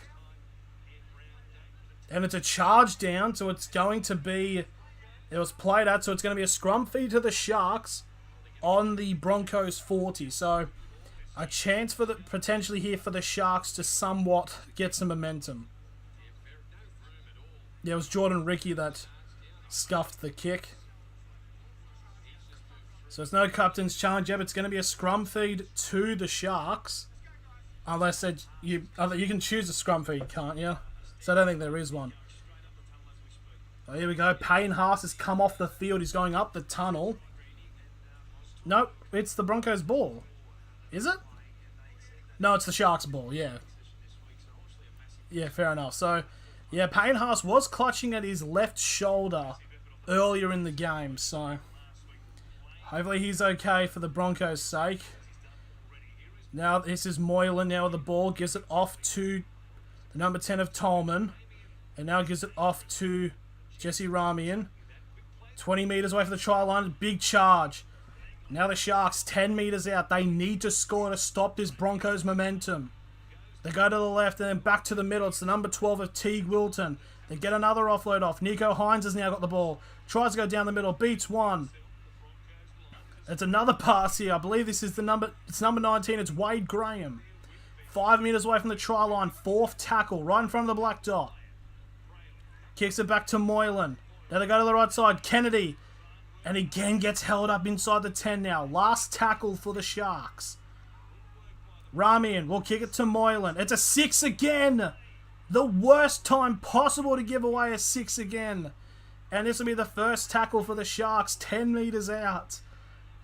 And it's a charge down, so it's going to be... it was played at, so it's going to be a scrum feed to the Sharks on the Broncos 40. So a chance for the potentially here for the Sharks to somewhat get some momentum. Yeah, it was Jordan Ricky that scuffed the kick. So it's no captain's challenge yet, but it's going to be a scrum feed to the Sharks. Unless you can choose a scrum feed, can't you? So I don't think there is one. Oh, here we go. Payne Haas has come off the field. He's going up the tunnel. Nope, it's the Broncos' ball. Is it? No, it's the Sharks' ball, yeah. Yeah, fair enough. So, yeah, Payne Haas was clutching at his left shoulder earlier in the game. So, hopefully he's okay for the Broncos' sake. Now, this is Moylan now with the ball. Gives it off to the number 10 of Tolman. And now gives it off to Jesse Ramian. 20 metres away from the try line. Big charge. Now the Sharks 10 metres out. They need to score to stop this Broncos momentum. They go to the left and then back to the middle. It's the number 12 of Teague Wilton. They get another offload off. Nico Hines has now got the ball. Tries to go down the middle. Beats one. It's another pass here. I believe this is it's number 19. It's Wade Graham. 5 metres away from the try line. 4th tackle. Right in front of the black dot. Kicks it back to Moylan. Now they go to the right side. Kennedy. And again gets held up inside the 10 now. Last tackle for the Sharks. Ramian will kick it to Moylan. It's a 6 again. The worst time possible to give away a 6 again. And this will be the first tackle for the Sharks. 10 metres out.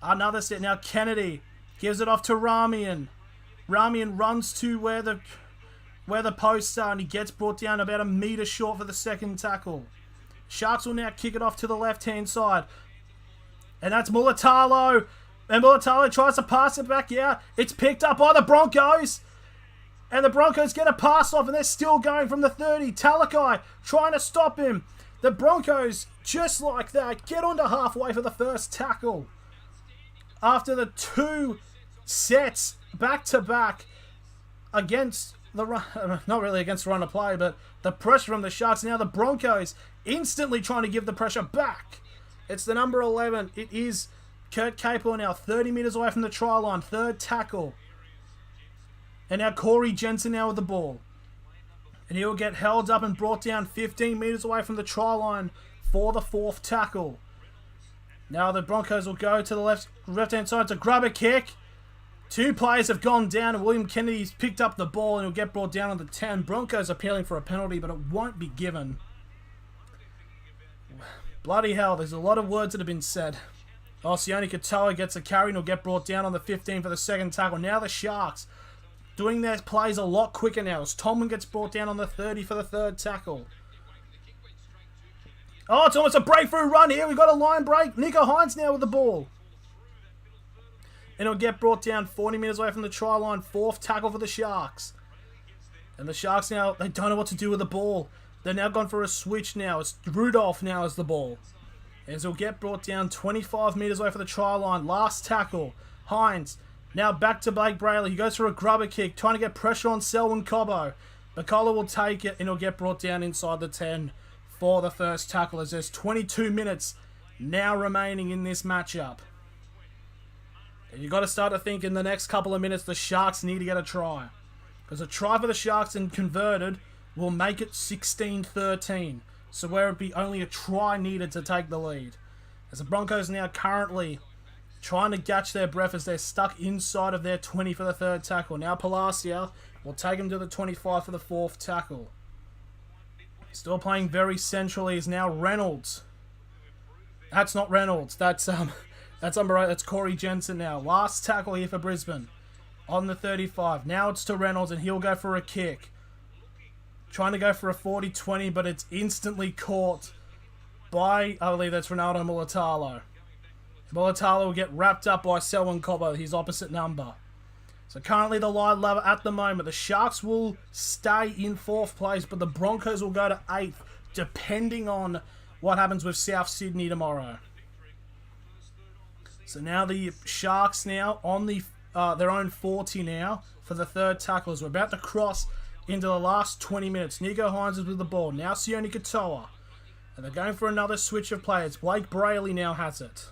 Another set. Now Kennedy gives it off to Ramian. Ramian runs to where the posts are and he gets brought down about a metre short for the 2nd tackle. Sharks will now kick it off to the left-hand side. And that's Mulatalo. And Mulatalo tries to pass it back out. It's picked up by the Broncos. And the Broncos get a pass off and they're still going from the 30. Talakai trying to stop him. The Broncos, just like that, get onto halfway for the first tackle. After the 2 sets back-to-back against the run, not really against the run of play, but the pressure from the Sharks. Now the Broncos instantly trying to give the pressure back. It's the number 11. It is Kurt Capel now 30 metres away from the try line. 3rd tackle. And now Corey Jensen now with the ball. And he'll get held up and brought down 15 metres away from the try line for the 4th tackle. Now the Broncos will go to the left-hand side to grab a kick. 2 players have gone down and William Kennedy's picked up the ball and he'll get brought down on the 10. Broncos appealing for a penalty, but it won't be given. Bloody hell, there's a lot of words that have been said. Sione Katoa gets a carry and will get brought down on the 15 for the 2nd tackle. Now the Sharks doing their plays a lot quicker now as Tolman gets brought down on the 30 for the 3rd tackle. Oh, it's almost a breakthrough run here. We've got a line break. Nico Hines now with the ball. And it'll get brought down 40 metres away from the try line. 4th tackle for the Sharks. And the Sharks now, they don't know what to do with the ball. They're now gone for a switch now. It's Rudolph now as the ball. As he'll get brought down 25 metres away for the try line. Last tackle. Hines. Now back to Blake Brayley. He goes for a grubber kick, trying to get pressure on Selwyn Cobbo. McCullough will take it and he'll get brought down inside the 10 for the first tackle, as there's 22 minutes now remaining in this matchup. And you've got to start to think in the next couple of minutes the Sharks need to get a try. Because a try for the Sharks and converted will make it 16-13. So where it'd be only a try needed to take the lead. As the Broncos now currently trying to catch their breath as they're stuck inside of their 20 for the third tackle. Now Palacia will take him to the 25 for the fourth tackle. Still playing very centrally is now Reynolds. That's not Reynolds. That's Corey Jensen now. Last tackle here for Brisbane on the 35. Now it's to Reynolds and he'll go for a kick. Trying to go for a 40-20, but it's instantly caught by, I believe that's Ronaldo Mulatalo. Mulatalo will get wrapped up by Selwyn Cobbo, his opposite number. So currently the line level at the moment, the Sharks will stay in 4th place, but the Broncos will go to 8th, depending on what happens with South Sydney tomorrow. So now the Sharks now on their own 40 now for the third tackle, as we're about to cross into the last 20 minutes. Nico Hines is with the ball. Now Sione Katoa. And they're going for another switch of players. Blake Brayley now has it.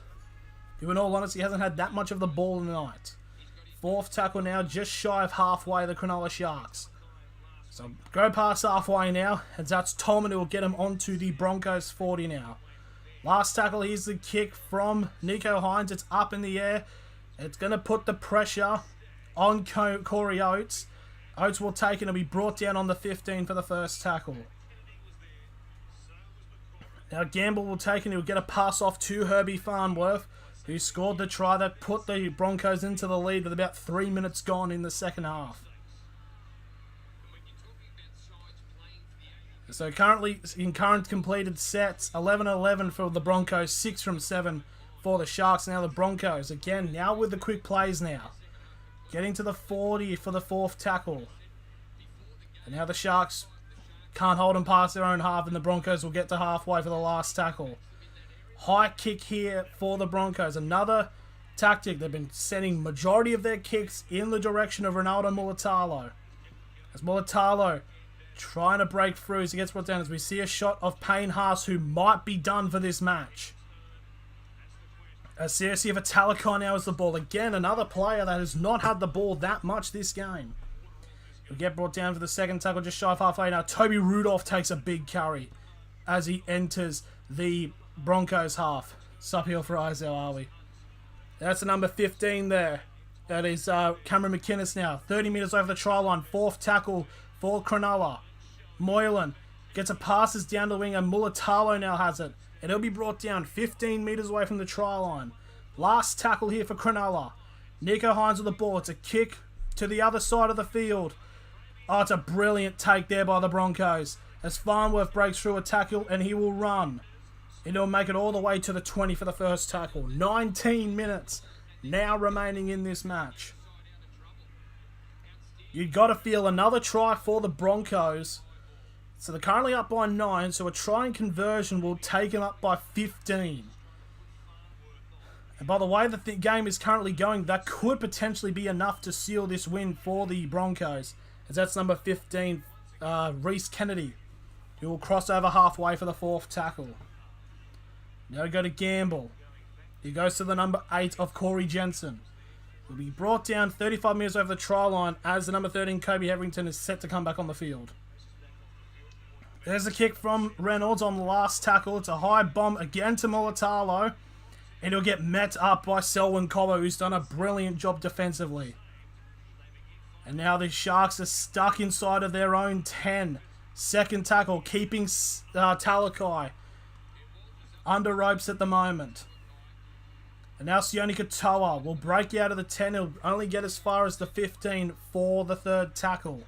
Who in all honesty hasn't had that much of the ball tonight. Fourth tackle now, just shy of halfway, the Cronulla Sharks. So go past halfway now, and that's Tolman who will get him onto the Broncos 40 now. Last tackle, here's the kick from Nico Hines. It's up in the air. It's going to put the pressure on Corey Oates. Oates will take it and be brought down on the 15 for the first tackle. Now Gamble will take it and he'll get a pass off to Herbie Farnworth, who scored the try that put the Broncos into the lead with about 3 minutes gone in the second half. So currently, in current completed sets, 11-11 for the Broncos, 6 from 7 for the Sharks. Now the Broncos, again, now with the quick plays now. Getting to the 40 for the fourth tackle. And now the Sharks can't hold them past their own half, and the Broncos will get to halfway for the last tackle. High kick here for the Broncos. Another tactic. They've been sending majority of their kicks in the direction of Ronaldo Mulatalo. As Mulatalo trying to break through as he gets brought down, as we see a shot of Payne Haas, who might be done for this match. As Sergei Vitalikai now has the ball. Again, another player that has not had the ball that much this game. He'll get brought down for the second tackle just shy of halfway. Now Toby Rudolph takes a big carry as he enters the Broncos half. Sup here for eyes, how are we? That's the number 15 there. That is Cameron McInnes now. 30 metres over the try line. Fourth tackle for Cronulla. Moylan gets a passes down the wing and Mulatalo now has it. And he'll be brought down 15 metres away from the try line. Last tackle here for Cronulla. Nico Hines with the ball. It's a kick to the other side of the field. Oh, it's a brilliant take there by the Broncos. As Farnworth breaks through a tackle and he will run. And he'll make it all the way to the 20 for the first tackle. 19 minutes now remaining in this match. You've got to feel another try for the Broncos. So they're currently up by 9, so a try and conversion will take them up by 15. And by the way the game is currently going, that could potentially be enough to seal this win for the Broncos. As that's number 15, Reece Kennedy, who will cross over halfway for the fourth tackle. Now we go to Gamble. He goes to the number 8 of Corey Jensen. Will be brought down 35 metres over the try line as the number 13, Kobe Hetherington, is set to come back on the field. There's a kick from Reynolds on the last tackle. It's a high bomb again to Mulatalo. And he'll get met up by Selwyn Cobbo, who's done a brilliant job defensively. And now the Sharks are stuck inside of their own 10. Second tackle, keeping Talakai under ropes at the moment. And now Sione Katoa will break out of the 10. He'll only get as far as the 15 for the third tackle.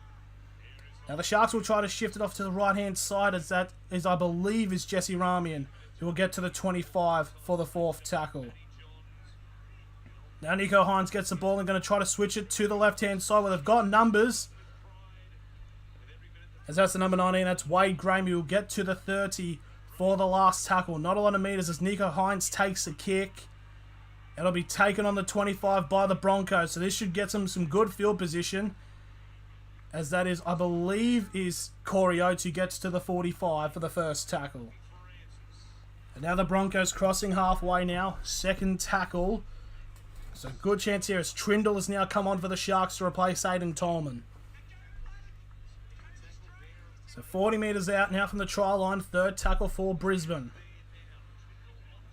Now the Sharks will try to shift it off to the right-hand side, as that is, I believe, is Jesse Ramian, who will get to the 25 for the fourth tackle. Now Nico Hines gets the ball and going to try to switch it to the left-hand side where they've got numbers. As that's the number 19, that's Wade Graham. He will get to the 30 for the last tackle. Not a lot of meters as Nico Hines takes a kick. It'll be taken on the 25 by the Broncos. So this should get some good field position. As that is, I believe, is Corey Oates who gets to the 45 for the first tackle. And now the Broncos crossing halfway now. Second tackle. So good chance here as Trindle has now come on for the Sharks to replace Aiden Tolman. So 40 metres out now from the try line. Third tackle for Brisbane.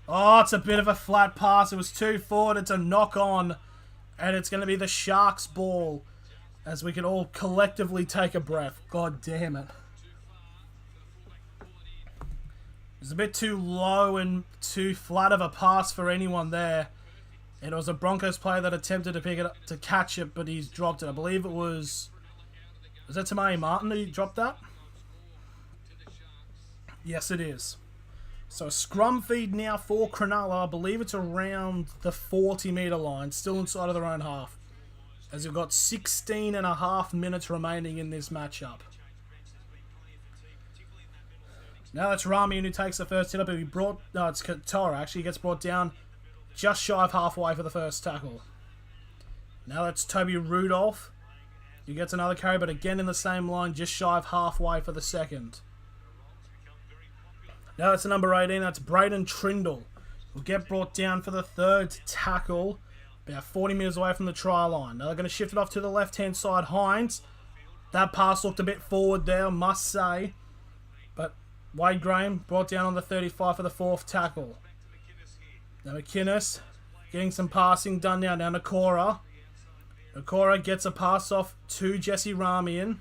Oh, it's a bit of a flat pass. It was too forward. It's a knock on. And it's going to be the Sharks' ball. As we can all collectively take a breath. God damn it. It was a bit too low and too flat of a pass for anyone there. And it was a Broncos player that attempted to pick it up, to catch it, but he's dropped it. I believe it was... Was that Tamari Martin who dropped that? Yes, it is. So a scrum feed now for Cronulla. I believe it's around the 40-metre line. Still inside of their own half. As you've got 16 and a half minutes remaining in this matchup. Now that's Ramian who takes the first hit up. He brought... No, it's Katoa actually. He gets brought down just shy of halfway for the first tackle. Now that's Toby Rudolph. He gets another carry, but again in the same line, just shy of halfway for the second. Now that's the number 18. That's Braden Trindle. Will get brought down for the third tackle. About 40 metres away from the try line. Now they're going to shift it off to the left-hand side. Hines. That pass looked a bit forward there, I must say. But Wade Graham brought down on the 35 for the fourth tackle. Now McInnes getting some passing done now. Now Nakora. Nakora gets a pass off to Jesse Ramian.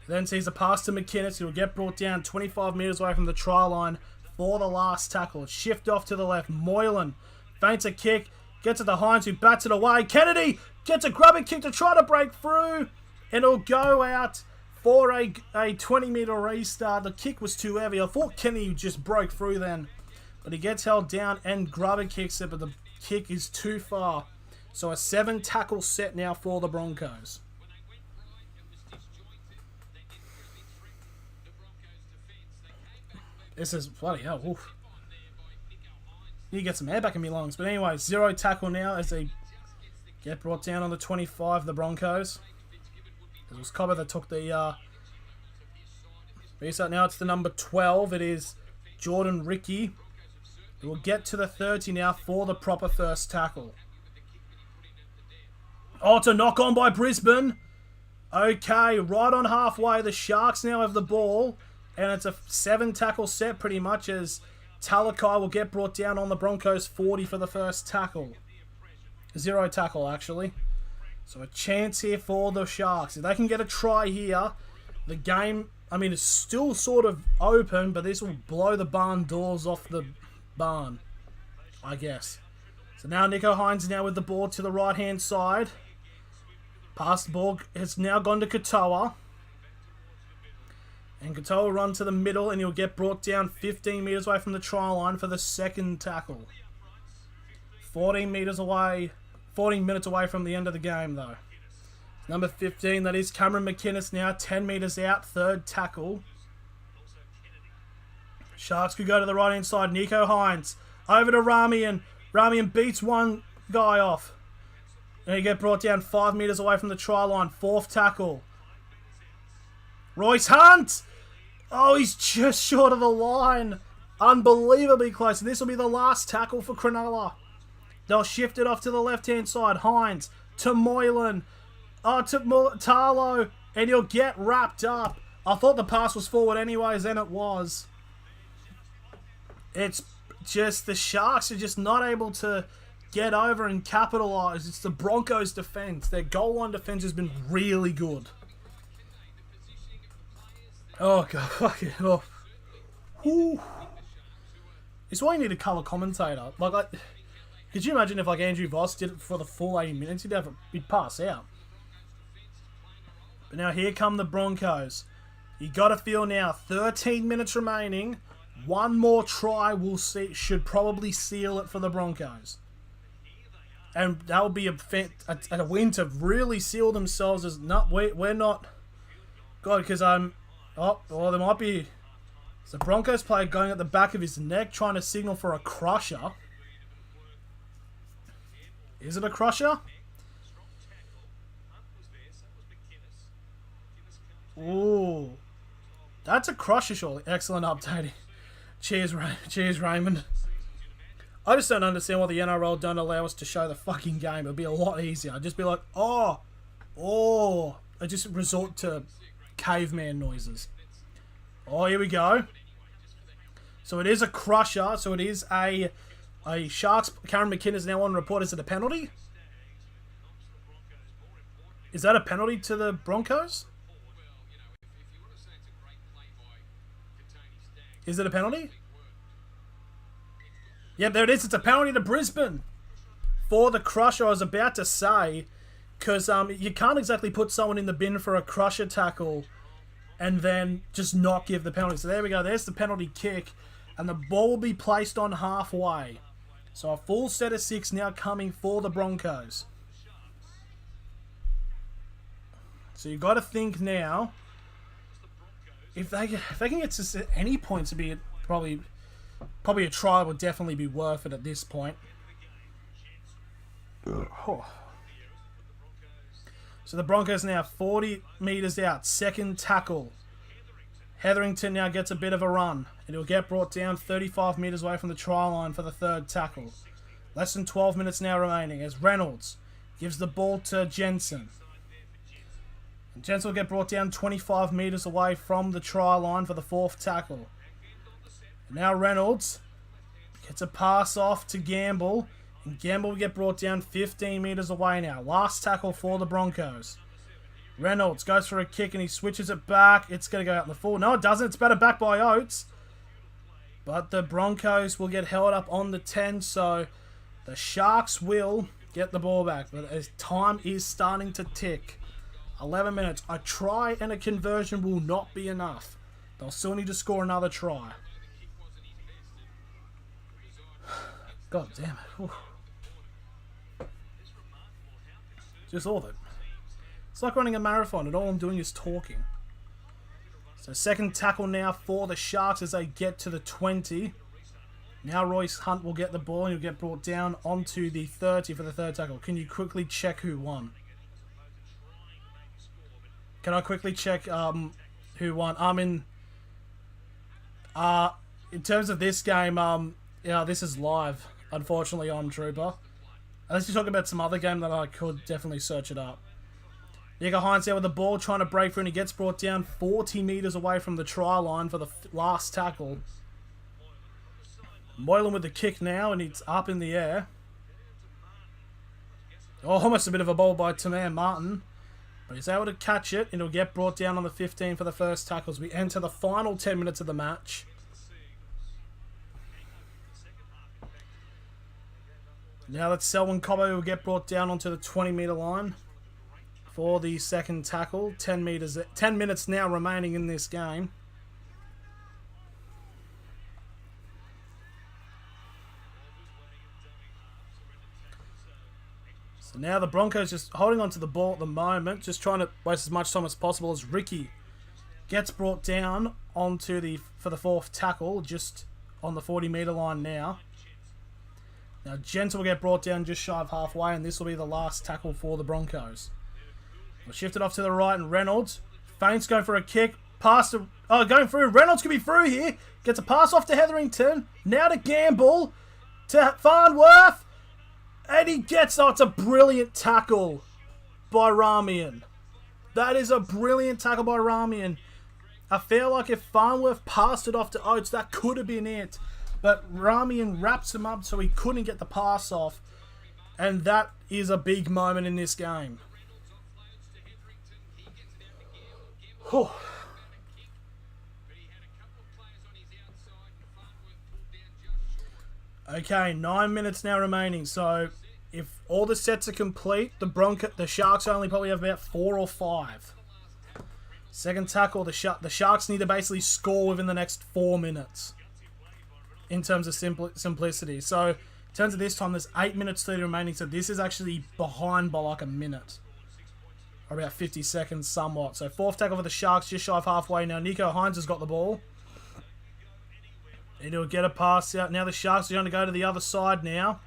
Then sees a pass to McInnes who will get brought down 25 metres away from the try line for the last tackle. Shift off to the left. Moylan feints a kick. Gets it to Hines who bats it away. Kennedy gets a grubber kick to try to break through. And it'll go out for a 20-metre restart. The kick was too heavy. I thought Kennedy just broke through then. But he gets held down and grubber kicks it. But the kick is too far. So a 7-tackle set now for the Broncos. This is bloody hell. Oof. You get some air back in my lungs. But anyway, 0 tackle now as they get brought down on the 25, the Broncos. It was Cobber that took the restart. Now it's the number 12. It is Jordan Ricky. It will get to the 30 now for the proper first tackle. Oh, it's a knock on by Brisbane. Okay, right on halfway. The Sharks now have the ball. And it's a 7-tackle set pretty much as Talakai will get brought down on the Broncos 40 for the first tackle. 0 tackle, actually. So a chance here for the Sharks. If they can get a try here, the game, I mean, it's still sort of open, but this will blow the barn doors off the barn, I guess. So now Nico Hines now with the ball to the right-hand side. Pass the ball has now gone to Katoa. And Katoa will run to the middle and he'll get brought down 15 metres away from the try line for the second tackle. 14 minutes away from the end of the game though. Number 15, that is Cameron McInnes now, 10 metres out, third tackle. Sharks could go to the right hand side. Nico Hines over to Ramian. Ramian beats one guy off. And he get brought down 5 metres away from the try line, fourth tackle. Royce Hunt! Oh, he's just short of the line. Unbelievably close. And this will be the last tackle for Cronulla. They'll shift it off to the left-hand side. Hines to Moylan. To Tarlo. And he'll get wrapped up. I thought the pass was forward anyways, and it was. It's just the Sharks are just not able to get over and capitalise. It's the Broncos' defence. Their goal line defence has been really good. Oh, God. Fucking off. Whew. It's why you need a colour commentator. Could you imagine if Andrew Voss did it for the full 80 minutes? He'd pass out. But now here come the Broncos. You got to feel now, 13 minutes remaining. One more try should probably seal it for the Broncos. And that would be a win to really seal themselves as we're not God, because there might be... So Broncos player going at the back of his neck, trying to signal for a crusher. Is it a crusher? Ooh. That's a crusher, surely. Excellent updating. Cheers, Raymond. I just don't understand why the NRL don't allow us to show the fucking game. It'd be a lot easier. I'd just be like, oh. I just resort to caveman noises. Oh, here we go. So it is a crusher. So it is a Sharks. Karen McKinnon now on report. Is it a penalty? Is that a penalty to the Broncos? Is it a penalty? Yeah, there it is. It's a penalty to Brisbane for the crusher. I was about to say, because you can't exactly put someone in the bin for a crusher tackle and then just not give the penalty. So there we go. There's the penalty kick, and the ball will be placed on halfway. So a full set of 6 now coming for the Broncos. So you've got to think now, if they can get to any points, to be probably a try would definitely be worth it at this point. Oh. So the Broncos now 40 metres out. Second tackle. Hetherington now gets a bit of a run, and he'll get brought down 35 metres away from the try line for the third tackle. Less than 12 minutes now remaining as Reynolds gives the ball to Jensen. And Jensen will get brought down 25 metres away from the try line for the fourth tackle. And now Reynolds gets a pass off to Gamble. And Gamble will get brought down 15 metres away now. Last tackle for the Broncos. Reynolds goes for a kick and he switches it back. It's going to go out in the full. No, it doesn't. It's batted back by Oates. But the Broncos will get held up on the 10. So the Sharks will get the ball back. But as time is starting to tick. 11 minutes. A try and a conversion will not be enough. They'll still need to score another try. God damn it. Whew. Just all of it. It's like running a marathon and all I'm doing is talking. So second tackle now for the Sharks as they get to the 20. Now Royce Hunt will get the ball and he'll get brought down onto the 30 for the third tackle. Can you quickly check who won? Can I quickly check who won? In terms of this game, yeah, this is live, unfortunately, on Trooper. Unless you're talking about some other game that I could definitely search it up. Nico Hines there with the ball, trying to break through, and he gets brought down 40 metres away from the try line for the last tackle. Moylan with the kick now, and it's up in the air. Oh, almost a bit of a ball by Tamar Martin. But he's able to catch it, and he'll get brought down on the 15 for the first tackle as we enter the final 10 minutes of the match. Now that's Selwyn Cobbo who will get brought down onto the 20-metre line for the second tackle. 10 minutes now remaining in this game. So now the Broncos just holding onto the ball at the moment, just trying to waste as much time as possible as Ricky gets brought down onto for the fourth tackle, just on the 40-metre line now. Now Jensen will get brought down just shy of halfway, and this will be the last tackle for the Broncos. We'll shift it off to the right, and Reynolds feints going for a kick. Pass to going through. Reynolds could be through here. Gets a pass off to Hetherington. Now to Gamble. To Farnworth. And he gets... Oh, it's a brilliant tackle by Ramian. That is a brilliant tackle by Ramian. I feel like if Farnworth passed it off to Oates, that could have been it. But Ramian wraps him up so he couldn't get the pass off. And that is a big moment in this game. Whew. Okay, 9 minutes now remaining. So if all the sets are complete, the Sharks only probably have about 4 or 5. Second tackle, the Sharks need to basically score within the next 4 minutes in terms of simplicity. So in terms of this time, there's 8 minutes 30 remaining. So this is actually behind by like a minute. or about 50 seconds somewhat. So fourth tackle for the Sharks, just shy of halfway now. Nico Hines has got the ball. And he'll get a pass out. Now the Sharks are going to go to the other side now.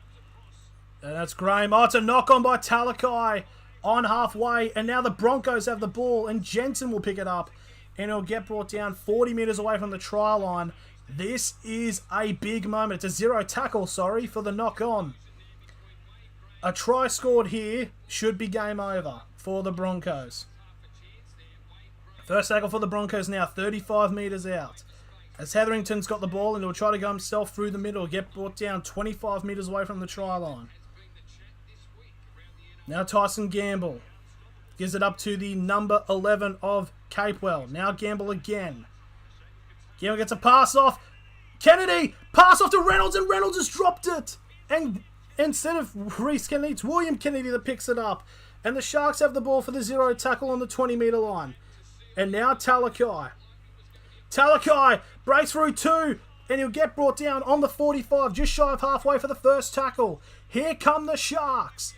And that's Graham. Oh, it's a knock on by Talakai on halfway. And now the Broncos have the ball. And Jensen will pick it up. And it'll get brought down 40 metres away from the try line. This is a big moment. It's a zero tackle, for the knock on. A try scored here should be game over for the Broncos. First tackle for the Broncos now, 35 metres out. As Hetherington's got the ball and he'll try to go himself through the middle, get brought down 25 metres away from the try line. Now Tyson Gamble gives it up to the number 11 of Capewell. Now Gamble again. Gamble gets a pass off. Kennedy, pass off to Reynolds, and Reynolds has dropped it. And instead of Reece Kennedy, it's William Kennedy that picks it up. And the Sharks have the ball for the zero tackle on the 20-metre line. And now Talakai. Talakai breaks through two, and he'll get brought down on the 45, just shy of halfway for the first tackle. Here come the Sharks.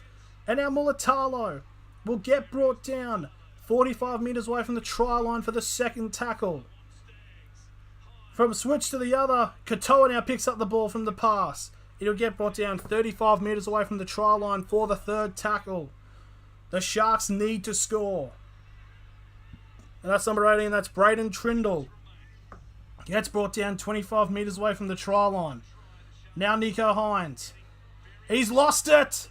And now Mulatalo will get brought down 45 metres away from the try line for the second tackle. From switch to the other, Katoa now picks up the ball from the pass. It'll get brought down 35 metres away from the try line for the third tackle. The Sharks need to score. And that's number 18, that's Braden Trindle. Gets brought down 25 metres away from the try line. Now Nico Hines. He's lost it!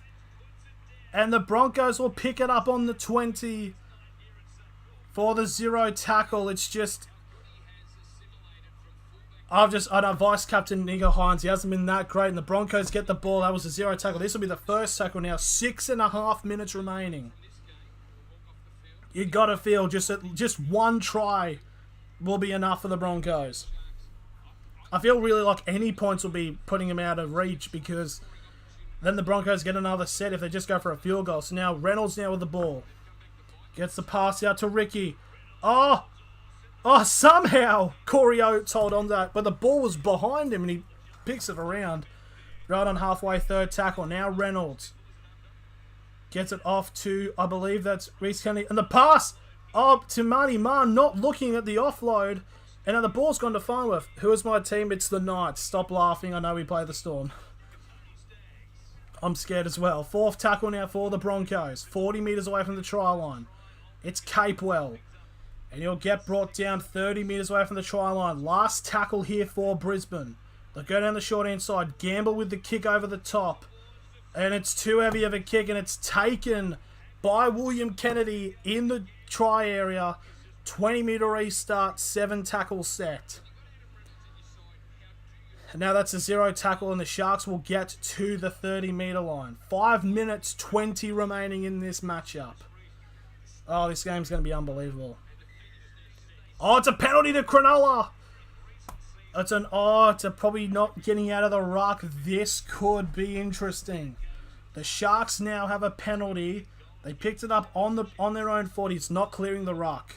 And the Broncos will pick it up on the 20 for the zero tackle. It's just... I know Vice Captain Nico Hines, he hasn't been that great, and the Broncos get the ball. That was a zero tackle. This will be the first tackle now. 6.5 minutes remaining. You got to feel just one try will be enough for the Broncos. I feel really like any points will be putting them out of reach, because then the Broncos get another set if they just go for a field goal. So now Reynolds now with the ball. Gets the pass out to Ricky. Oh, somehow Corey Oates hold on to that, but the ball was behind him and he picks it around. Right on halfway, third tackle. Now Reynolds gets it off to, I believe that's Reece Kennedy. And the pass up to Marty Marr, not looking at the offload. And now the ball's gone to Farnworth. Who is my team? It's the Knights. Stop laughing. I know we play the Storm. I'm scared as well. Fourth tackle now for the Broncos. 40 metres away from the try line. It's Capewell. And he'll get brought down 30 metres away from the try line. Last tackle here for Brisbane. They'll go down the short hand side. Gamble with the kick over the top. And it's too heavy of a kick, and it's taken by William Kennedy in the try area. 20-metre restart, 7 tackle set. And now that's a zero tackle, and the Sharks will get to the 30-metre line. 5 minutes 20 remaining in this matchup. Oh, this game's going to be unbelievable. Oh, it's a penalty to Cronulla. It's probably not getting out of the ruck. This could be interesting. The Sharks now have a penalty. They picked it up on their own 40. It's not clearing the ruck.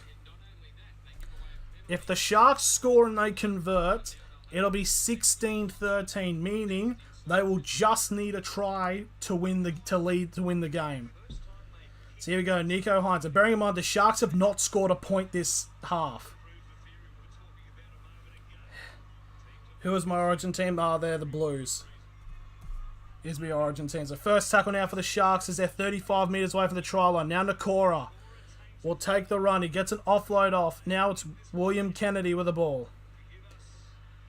If the Sharks score and they convert, it'll be 16-13, meaning they will just need a try to win the game. So here we go, Nico Hines. And bearing in mind, the Sharks have not scored a point this half. Who is my Origin team? They're the Blues. Here's my Origin team. So first tackle now for the Sharks as they're 35 metres away from the try line. Now Nakora will take the run. He gets an offload off. Now it's William Kennedy with the ball.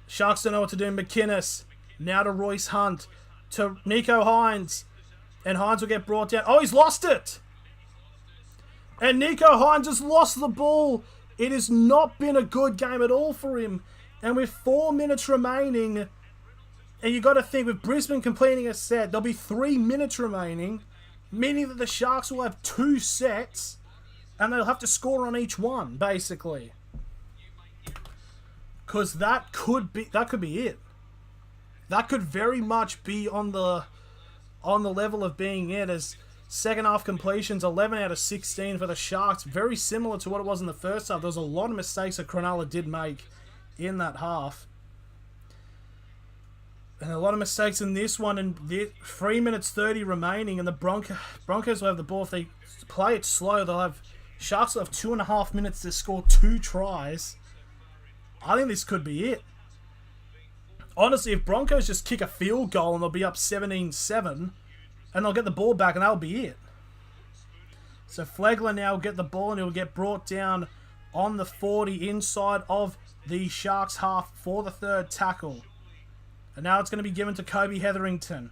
Sharks don't know what to do. McInnes. Now to Royce Hunt. To Nico Hines. And Hines will get brought down. Oh, he's lost it! And Nico Hines has lost the ball. It has not been a good game at all for him. And with 4 minutes remaining, and you got to think, with Brisbane completing a set, there'll be 3 minutes remaining, meaning that the Sharks will have 2 sets, and they'll have to score on each one, basically. Because that could be it. That could very much be on the level of being it, as second half completions, 11 out of 16 for the Sharks. Very similar to what it was in the first half. There was a lot of mistakes that Cronulla did make in that half. And a lot of mistakes in this one. And 3 minutes 30 remaining. And the Broncos will have the ball. If they play it slow, they'll have Sharks will have 2.5 minutes to score 2 tries. I think this could be it. Honestly, if Broncos just kick a field goal and they'll be up 17-7, and they'll get the ball back and that'll be it. So Flegler now will get the ball and he'll get brought down on the 40 inside of the Sharks half for the 3rd tackle. And now it's going to be given to Kobe Hetherington.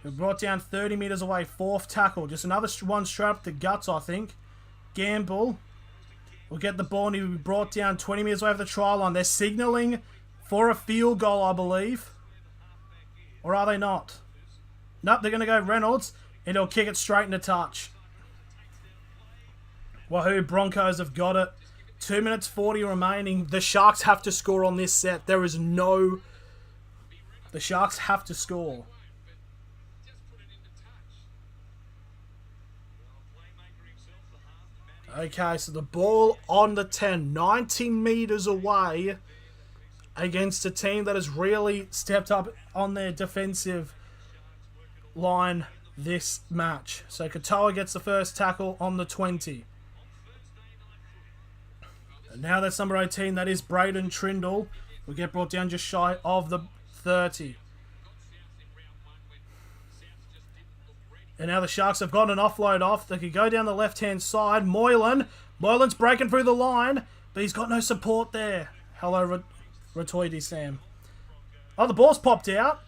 He'll brought down 30 metres away, 4th tackle. Just another one straight up the guts, I think. Gamble will get the ball and he'll be brought down 20 metres away from the try line. They're signalling for a field goal, I believe. Or are they not? Nope, they're going to go Reynolds and he'll kick it straight into touch. Wahoo, Broncos have got it. 2 minutes 40 remaining. The Sharks have to score on this set. There is no... The Sharks have to score. Okay, so the ball on the 10. 90 metres away against a team that has really stepped up on their defensive line this match. So Katoa gets the first tackle on the 20. And now that's number 18. That is Braden Trindle. Will get brought down just shy of the 30. And now the Sharks have got an offload off. They could go down the left-hand side. Moylan's breaking through the line, but he's got no support there. Hello, Ratoidi Sam. Oh, the ball's popped out.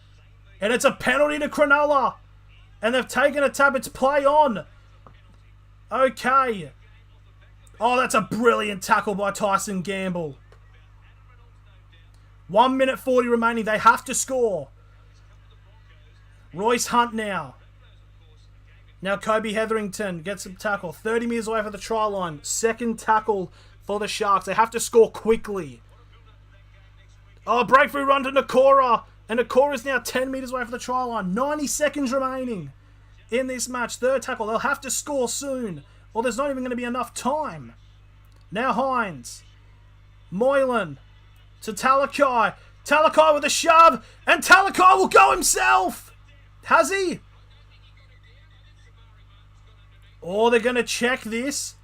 And it's a penalty to Cronulla. And they've taken a tap. It's play on. Okay. Oh, that's a brilliant tackle by Tyson Gamble. 1 minute 40 remaining. They have to score. Royce Hunt now. Now Kobe Hetherington gets a tackle. 30 metres away from the try line. 2nd tackle for the Sharks. They have to score quickly. Oh, breakthrough run to Nakora. And Nakora is now 10 metres away from the try line. 90 seconds remaining in this match. 3rd tackle. They'll have to score soon, or there's not even going to be enough time. Now Hines. Moylan to Talakai. Talakai with a shove. And Talakai will go himself. Has he? Oh, they're going to check this.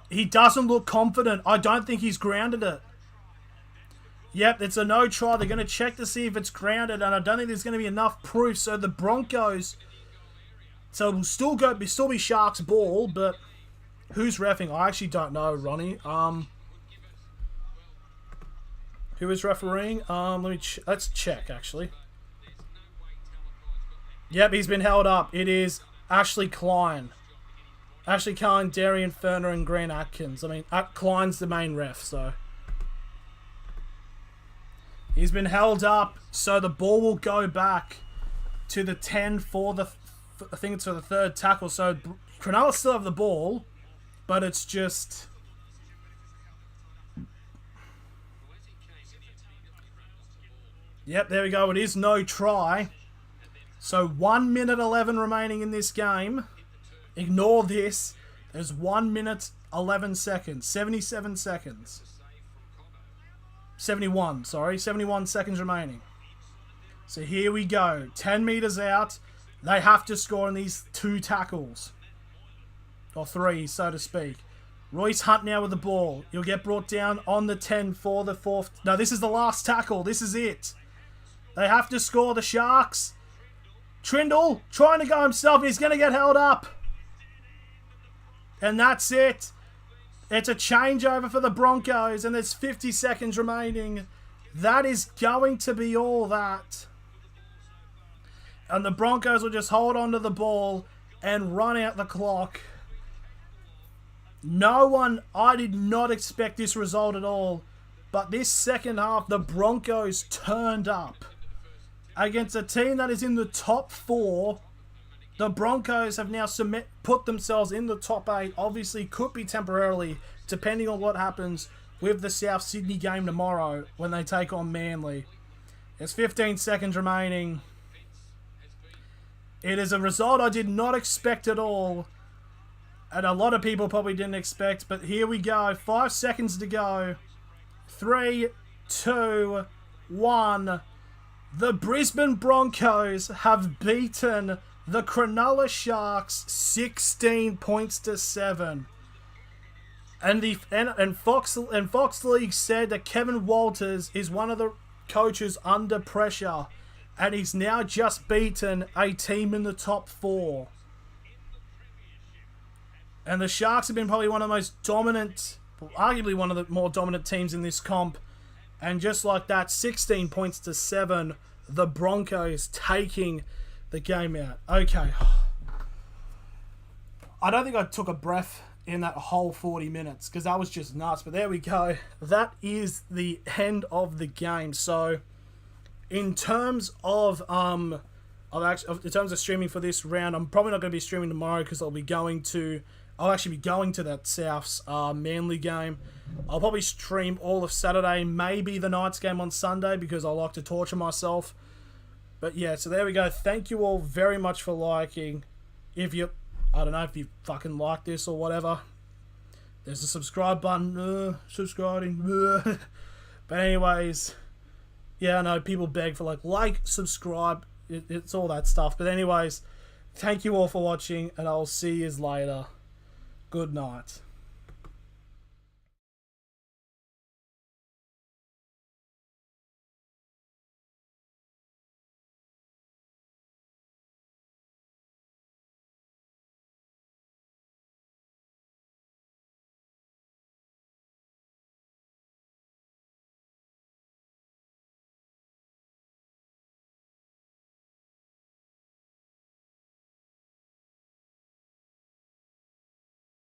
He doesn't look confident. I don't think he's grounded it. Yep, it's a no try. They're going to check to see if it's grounded, and I don't think there's going to be enough proof. So the Broncos... So it will still be Sharks ball, but who's reffing? I actually don't know, Ronnie. Who is refereeing? Let's check, actually. Yep, he's been held up. It is Ashley Klein. Ashley Klein, Darian Ferner, and Grant Atkins. I mean, Klein's the main ref, so... He's been held up, so the ball will go back to the 10 for the... I think it's for the 3rd tackle. So Cronulla still have the ball, but it's just... Yep, there we go. It is no try. So 1 minute 11 remaining in this game. Ignore this. There's 1 minute 11 seconds. 77 seconds. 71, sorry. 71 seconds remaining. So here we go. 10 metres out. They have to score in these 2 tackles. Or 3, so to speak. Royce Hunt now with the ball. He'll get brought down on the 10 for the 4th. No, this is the last tackle. This is it. They have to score, the Sharks. Trindle trying to go himself. He's going to get held up. And that's it. It's a changeover for the Broncos. And there's 50 seconds remaining. That is going to be all that. And the Broncos will just hold on to the ball and run out the clock. I did not expect this result at all. But this second half, the Broncos turned up. Against a team that is in the top 4. The Broncos have now put themselves in the top 8. Obviously, could be temporarily, depending on what happens with the South Sydney game tomorrow when they take on Manly. There's 15 seconds remaining. It is a result I did not expect at all. And a lot of people probably didn't expect. But here we go. 5 seconds to go. 3, 2, 1. The Brisbane Broncos have beaten the Cronulla Sharks 16 points to 7. And Fox League said that Kevin Walters is one of the coaches under pressure, and he's now just beaten a team in the top 4. And the Sharks have been probably one of the most dominant, arguably one of the more dominant teams in this comp. And just like that, 16 points to 7, the Broncos taking the game out. Okay. I don't think I took a breath in that whole 40 minutes because that was just nuts. But there we go. That is the end of the game. So, in terms of in terms of streaming for this round, I'm probably not going to be streaming tomorrow because I'll actually be going to that Souths Manly game. I'll probably stream all of Saturday, maybe the Knights game on Sunday because I like to torture myself. But yeah, so there we go. Thank you all very much for liking. I don't know if you fucking like this or whatever. There's a subscribe button. Subscribing. But anyways, yeah, I know people beg for like, subscribe. It's all that stuff. But anyways, thank you all for watching, and I'll see you later. Good night.